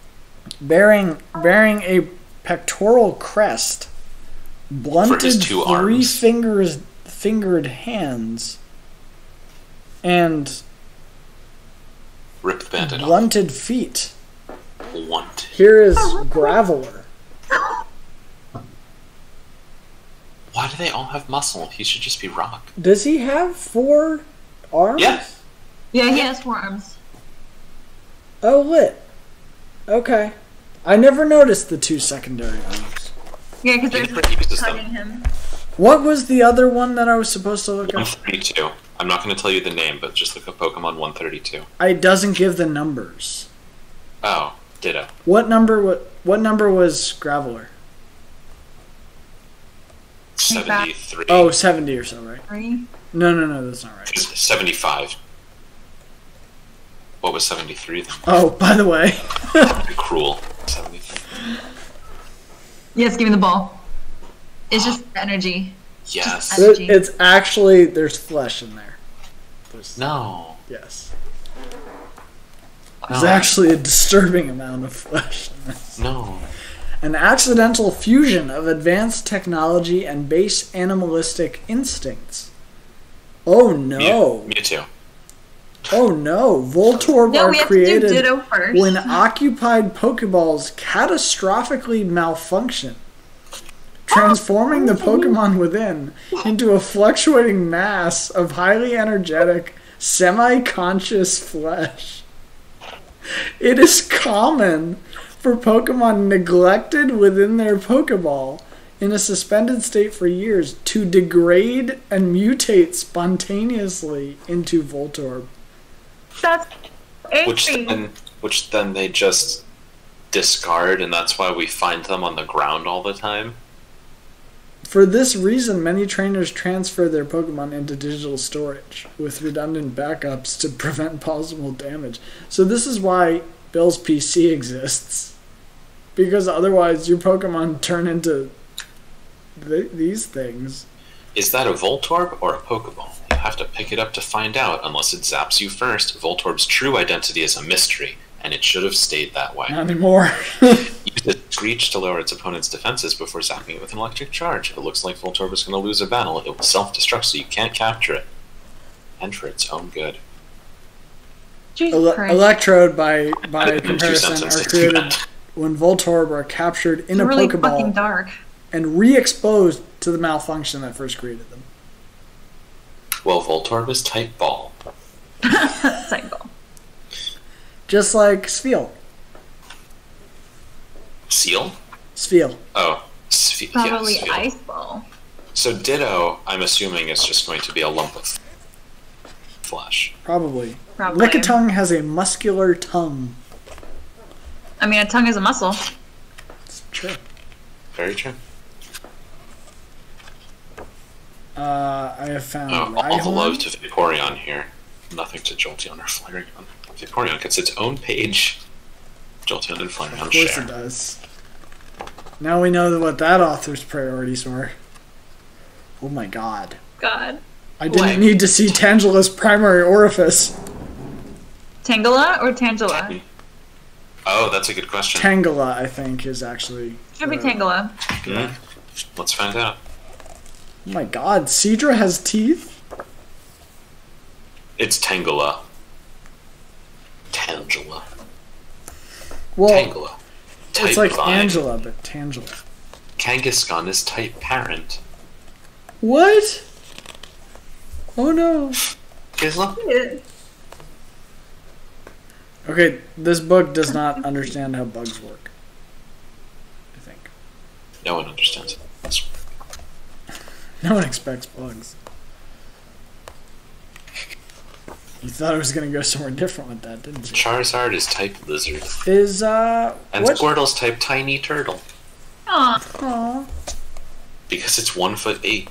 bearing a pectoral crest, blunted two arms. fingered hands, and Rip the bandit off. blunted feet. Want. Here is Graveler. Why do they all have muscle? He should just be rock. Does he have 4 arms? Yeah. Yeah, he has 4 arms. Oh, lit. Okay. I never noticed the 2 secondary arms. Yeah, because He they're never uses just them. tugging him. What was the other one that I was supposed to look up? 132. I'm not going to tell you the name, but just look up Pokemon 132. It doesn't give the numbers. Oh, Ditto. What number was Graveler? 73. Oh, 70 or so, right? 3. No, that's not right. 75. What was 73 then? Oh, by the way. Cruel. 73. Yes, give me the ball. It's just energy. Yes. Energy. It's actually, there's flesh in there. No. Yes. No. There's actually a disturbing amount of flesh in this. No. An accidental fusion of advanced technology and base animalistic instincts. Oh no. Me too. Oh no. Voltorb No, are we have created to do Ditto first. when occupied Pokeballs catastrophically malfunction, transforming the Pokemon within into a fluctuating mass of highly energetic, semi-conscious flesh. It is common for Pokemon neglected within their Pokeball in a suspended state for years to degrade and mutate spontaneously into Voltorb. That's Which then they just discard, and that's why we find them on the ground all the time. For this reason, many trainers transfer their Pokemon into digital storage with redundant backups to prevent possible damage. So this is why Bill's PC exists. Because otherwise your Pokemon turn into these things. Is that a Voltorb or a Pokeball? You have to pick it up to find out, unless it zaps you first. Voltorb's true identity is a mystery, and it should have stayed that way. Not anymore. Use a Screech to lower its opponent's defenses before zapping it with an electric charge. If it looks like Voltorb is going to lose a battle, it will self-destruct so you can't capture it. And for its own good. Jesus Christ. Electrode, by Two comparison, sentences are to created that. when Voltorb are captured in It's a really fucking Pokeball dark. and re-exposed to the malfunction that first created them. Well, Voltorb is type Ball. Cycle. Just like Spheal. Seal? Spheal. Oh, Probably Spheal. Ice Ball. So Ditto, I'm assuming, is just going to be a lump of flesh. Probably. Probably. Lickitung has a muscular tongue. I mean, a tongue is a muscle. It's true. Very true. I have found All the love Rhyhorn. to Vaporeon here. Nothing to Jolteon or Flareon. Vaporeon gets its own page. Jolteon and Flareon Of course share. it does. Now we know what that author's priorities were. Oh my god. God. I didn't Like- need to see Tangela's primary orifice. Tangela or Tangela? Oh, that's a good question. Tangela, I think, is actually... Should be Tangela. Hmm. Let's find out. Oh my god, Seadra has teeth? It's Tangela. Tangela. Well, Tangela. Type it's like Vine. Angela, but Tangela. Kangaskhan is type Parent. What? Oh no. Gisla? Okay, this book does not understand how bugs work. I think. No one understands it. That's- No one expects bugs. You thought I was gonna go somewhere different with that, didn't you? Charizard is type Lizard. Is, And what? Squirtle's type Tiny Turtle. Aw. Aw. Because it's 1'8".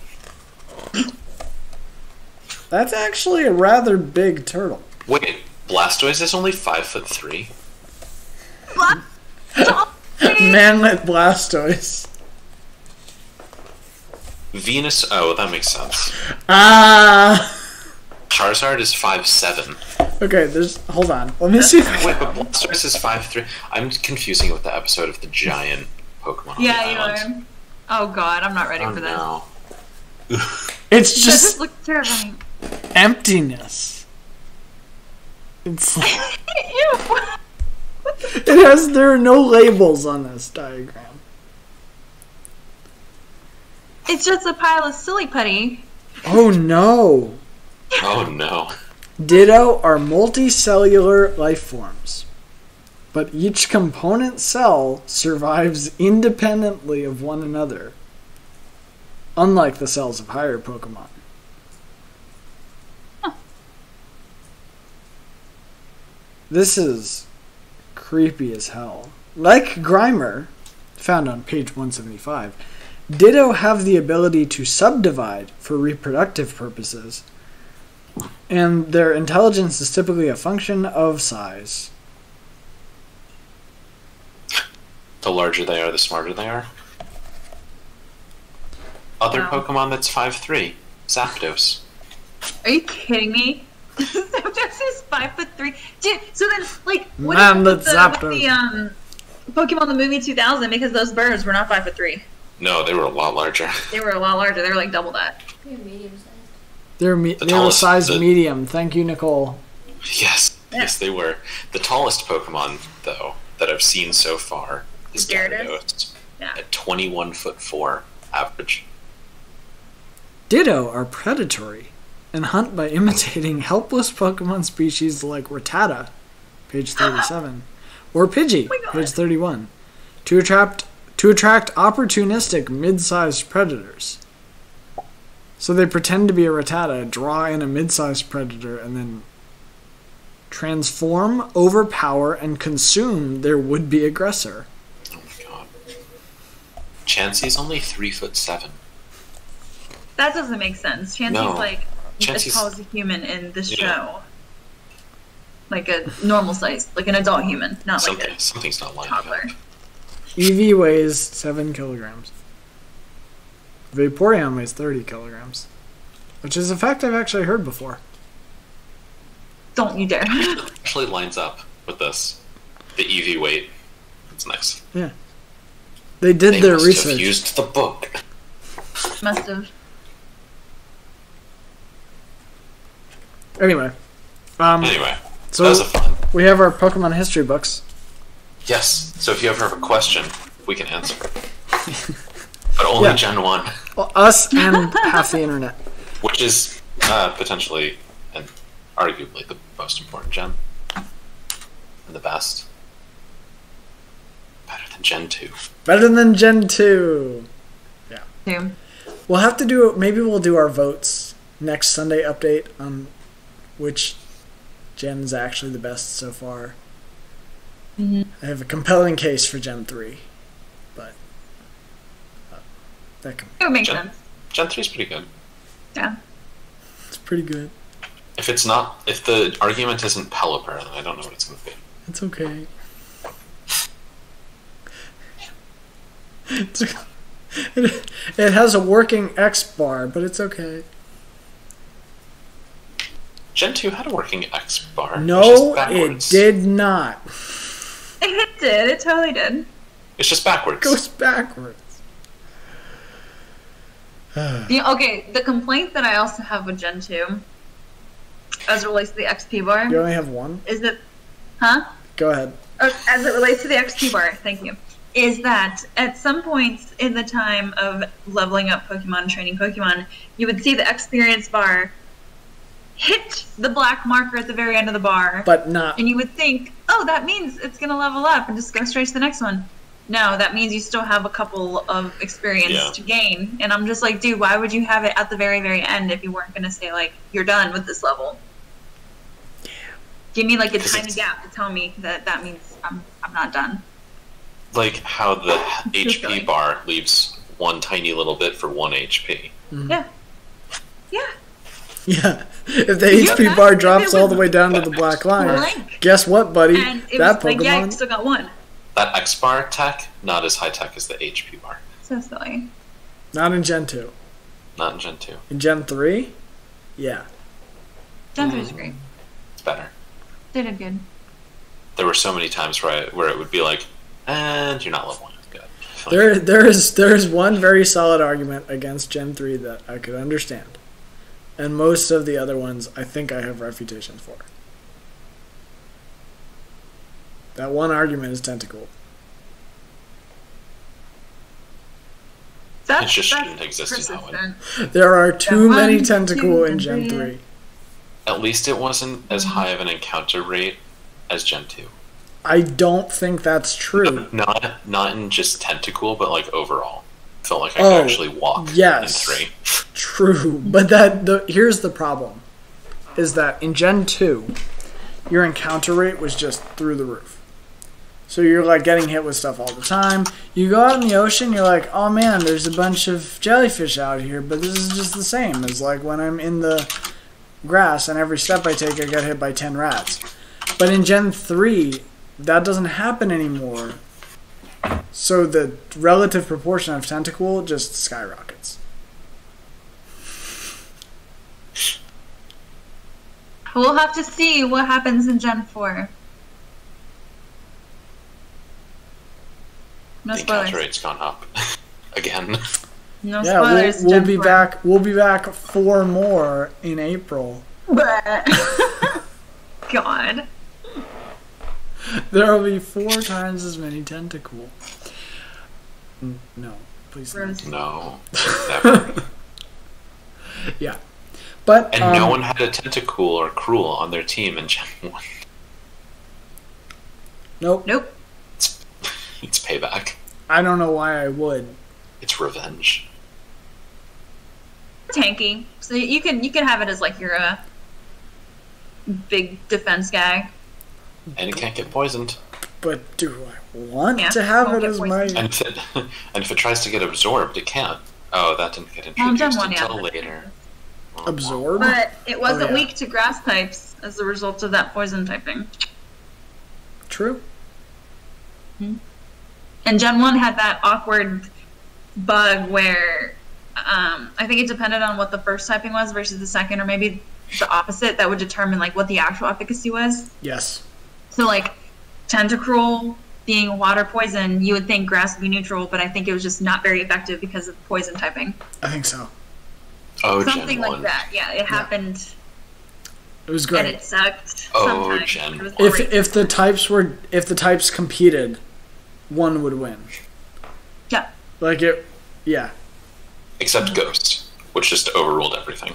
That's actually a rather big turtle. Wait, Blastoise is only 5'3". Manlet Blastoise. Venus. Oh, that makes sense. Ah! Charizard is 5'7". Okay, hold on. Let me see if I Wait, but Blastoise is 5'3". I'm confusing it with the episode of the giant Pokemon on Yeah, the you island. are. Oh god, I'm not ready Oh for this. no. It's This just looks terrifying. emptiness. It's like, Ew. there are no labels on this diagram. It's just a pile of silly putty. Oh no. Oh no. Ditto are multicellular life forms, but each component cell survives independently of one another, unlike the cells of higher Pokemon. Huh. This is creepy as hell. Like Grimer, found on page 175, Ditto have the ability to subdivide for reproductive purposes, and their intelligence is typically a function of size. The larger they are, the smarter they are. Other Wow. Pokemon that's 5'3", Zapdos. Are you kidding me? Zapdos is 5'3". Dude, so then, like, what Man, is with that's the Zapdos. Pokemon the movie 2000? Because those birds were not 5'3". No, they were a lot larger. They were a lot larger. They were like double that. They're medium sized. They're a size medium. Thank you, Nicole. Yes, yes, they were. The tallest Pokemon, though, that I've seen so far is Gyarados? Gyarados Yeah. at 21'4" average. Ditto are predatory and hunt by imitating helpless Pokemon species like Rattata, page 37, or Pidgey, my God. page 31, to attract opportunistic mid-sized predators. So they pretend to be a Rattata, draw in a mid-sized predator, and then transform, overpower, and consume their would-be aggressor. Oh my god. Chansey's only 3'7". That doesn't make sense. Chansey's No. like Chansey's- as tall as a human in this Yeah. show. Like a normal size, like an adult human, not like a Something's not lining toddler. up. Eevee weighs 7 kilograms. Vaporeon weighs 30 kilograms. Which is a fact I've actually heard before. Don't you dare. Actually lines up with this. The EV weight. It's nice. Yeah. They did They their must research. have used the book. Must have. Anyway. Anyway, So that was a fun. we have our Pokemon history books. Yes. So if you ever have a question, we can answer. But only Yeah. Gen 1, Well, us and half the internet. which is potentially and arguably the most important gen. And the best. Better than Gen 2. Better than Gen 2. Too. We'll have to do, maybe we'll do our votes next Sunday update on which gen's actually the best so far. Mhm. I have a compelling case for Gen 3, but that It would make Gen- sense. Gen 3 is pretty good. Yeah. it's pretty good. If the argument isn't Pelipper, then I don't know what it's going to be. It's okay. It's okay. It has a working X bar, but it's okay. Gen 2 had a working X bar. It's No, just it backwards. did not. It did. It totally did. It's just backwards. It goes backwards. Okay, the complaint that I also have with Gen 2, as it relates to the XP bar, You only have one? is that, huh? Go ahead. As it relates to the XP bar, thank you, is that at some points in the time of leveling up Pokemon and training Pokemon, you would see the experience bar hit the black marker at the very end of the bar, But not. and you would think, oh, that means it's going to level up and just go straight to the next one. No, that means you still have a couple of experience Yeah. to gain. And I'm just like, dude, why would you have it at the very, very end if you weren't going to say, like, you're done with this level? Yeah. Give me, like, a 'Cause tiny it's- gap to tell me that means I'm not done. Like how the Just HP going. bar leaves one tiny little bit for 1 HP. Yeah. Yeah. Yeah. If the You're HP right. bar If drops it all was the way down to the black line, blank. guess what, buddy? And it That was like, yeah, you Pokemon. still got one. That X bar tech, not as high tech as the HP bar. So silly. Not in Gen 2. Not in Gen 2. In Gen 3? Yeah. Gen 3 is great. It's better. They did good. There were so many times where it would be like, and you're not leveling. Good. There is one very solid argument against Gen 3 that I could understand. And most of the other ones I think I have refutations for. That one argument is Tentacool. That's, It just that's shouldn't exist in that way. persistent. There are too one, many two, Tentacool in and Gen three. 3. At least it wasn't as high of an encounter rate as Gen 2. I don't think that's true. Not in just Tentacool, but like overall. I felt like I Oh, could actually walk yes. in 3. True, but here's the problem, is that in Gen 2, your encounter rate was just through the roof. So you're like getting hit with stuff all the time. You go out in the ocean, you're like, oh man, there's a bunch of jellyfish out here, but this is just the same as like when I'm in the grass and every step I take I get hit by 10 rats. But in Gen 3, that doesn't happen anymore. So the relative proportion of Tentacool just skyrockets. We'll have to see what happens in Gen 4. No The spoilers. encounter rate's gone up again. No Yeah, spoilers. we'll Gen be 4. back. We'll be back 4 more in April. But God. There will be 4 times as many Tentacool. No, please no. Gross. No, never. Yeah, but And no one had a Tentacool or Cruel on their team in Gen 1. Nope. Nope. It's payback. I don't know why I would. It's revenge. Tanky. So you can have it as like your big defense guy. And it can't get poisoned. But do I want Yeah, to have won't it get as my? poisoned. And if it tries to get absorbed, it can't. Oh, that didn't get Well, Gen introduced 1, yeah. until later. Oh, Absorb? But it wasn't yeah. weak to grass types as a result of that poison typing. True. And Gen 1 had that awkward bug where I think it depended on what the first typing was versus the second, or maybe the opposite, that would determine like what the actual efficacy was. Yes. So like Tentacruel being water poison, you would think grass would be neutral, but I think it was just not very effective because of poison typing. I think so. Oh, Something Gen like 1. that. Yeah, it happened It was and great. it sucked. Oh, sometimes. Gen It was one. great. If the types competed, one would win. Yeah. Like it, yeah. Except Ghost, which just overruled everything.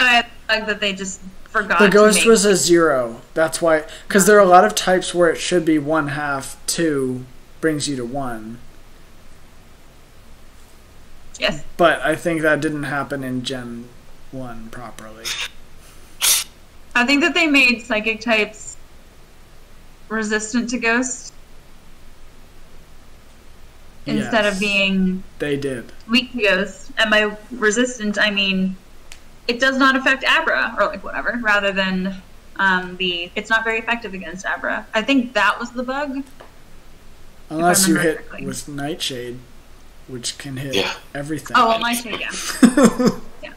I like that they just forgot. The ghost to make, was a 0. That's why, because there are a lot of types where it should be 1/2, 2 brings you to 1. yes. But I think that didn't happen in Gen 1 properly. I think that they made psychic types resistant to ghost instead of Yes, being they did. weak to ghost. And by resistant, I mean it does not affect Abra or like whatever, rather than it's not very effective against Abra. I think that was the bug. Unless you remember hit correctly. with Nightshade, which can hit Yeah. everything. Oh, well, Nightshade, yeah. Yeah.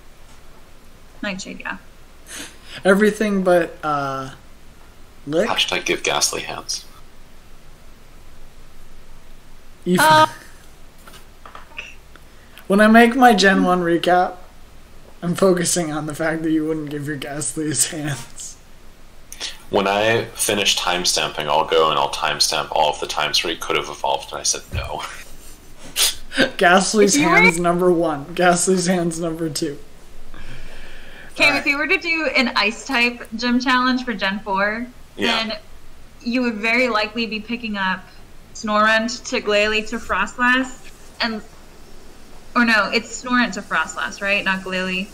Nightshade, yeah. Everything but Lick. Hashtag give Ghastly hands. Even- when I make my Gen 1 recap, I'm focusing on the fact that you wouldn't give your Ghastly his hands. When I finish timestamping, I'll go and I'll timestamp all of the times where he could have evolved, and I said no. Ghastly's If you were- hands number 1. Ghastly's hands number 2. Okay, if you were to do an ice type gym challenge for Gen 4, Yeah. then you would very likely be picking up Snorunt to Glalie to Frostlass, and or no, it's Snorunt to Frostlass, right? Not Glalie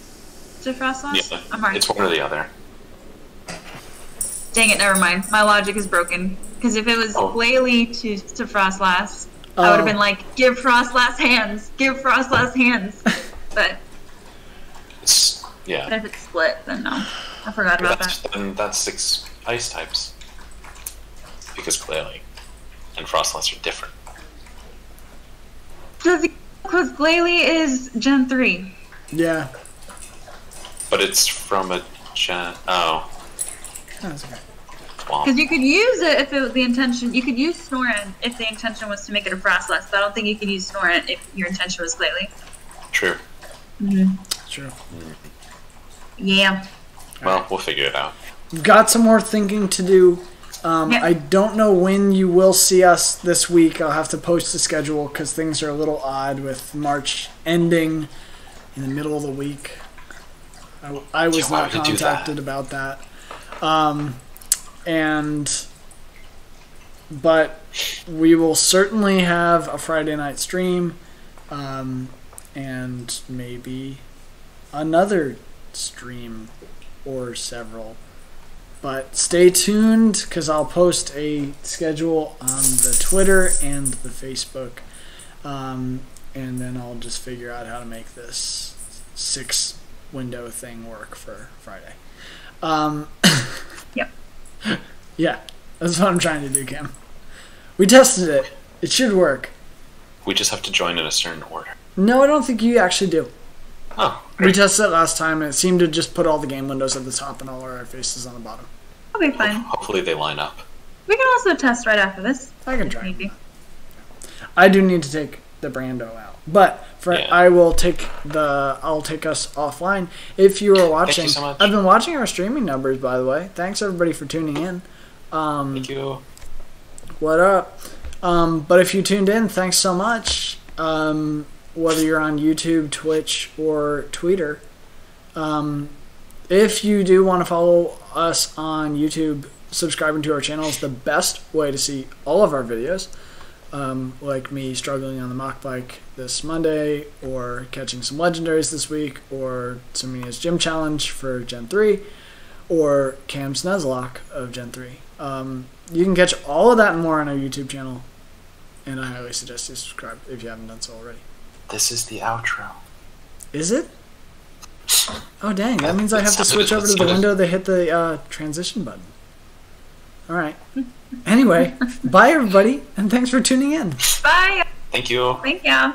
to Frostlass? Yeah, I'm hard. it's one or the other. Dang it, never mind. My logic is broken. Because if it was Glalie to Frostlass, I would have been like, give Frostlass hands! Give Frostlass hands! But Yeah. if it's split, then no. I forgot about that. And that's 6 ice types. Because Glalie and Frostlass are different. Because Glalie is Gen 3. Yeah. But it's from a Gen... Oh. That's okay. Well, Because you could use it if it was the intention. You could use Snorunt if the intention was to make it a Frostlass, but I don't think you can use Snorunt if your intention was Glalie. true. True. Yeah. Well, we'll figure it out. We've got some more thinking to do. Yeah. I don't know when you will see us this week. I'll have to post a schedule because things are a little odd with March ending in the middle of the week. I was Yeah, why not would you do that? contacted about that. But we will certainly have a Friday night stream, and maybe another stream or several But stay tuned because I'll post a schedule on the Twitter and the Facebook. And then I'll just figure out how to make this 6 window thing work for Friday. Yep. Yeah, that's what I'm trying to do, Kim. We tested it. It should work. We just have to join in a certain order. No, I don't think you actually do. Oh, We great. tested it last time, and it seemed to just put all the game windows at the top and all our faces on the bottom. I'll be fine. Hopefully they line up. We can also test right after this. I can if try. need be. I do need to take the Brando out, but Yeah. I'll take us offline. If you are watching, Thank you so much. I've been watching our streaming numbers, by the way. Thanks everybody for tuning in. Thank you. What up? But if you tuned in, thanks so much. Whether you're on YouTube, Twitch, or Twitter. If you do want to follow us on YouTube, subscribing to our channel is the best way to see all of our videos. Like me struggling on the mock bike this Monday, or catching some legendaries this week, or Sirmina's gym challenge for Gen 3, or Cam's Nuzlocke of Gen 3. You can catch all of that and more on our YouTube channel, and I highly suggest you subscribe if you haven't done so already. This is the outro. Is it? Oh dang, that means I have to switch over to the window to hit the transition button. Alright. Anyway, bye everybody, and thanks for tuning in. Bye. Thank you. Thank you.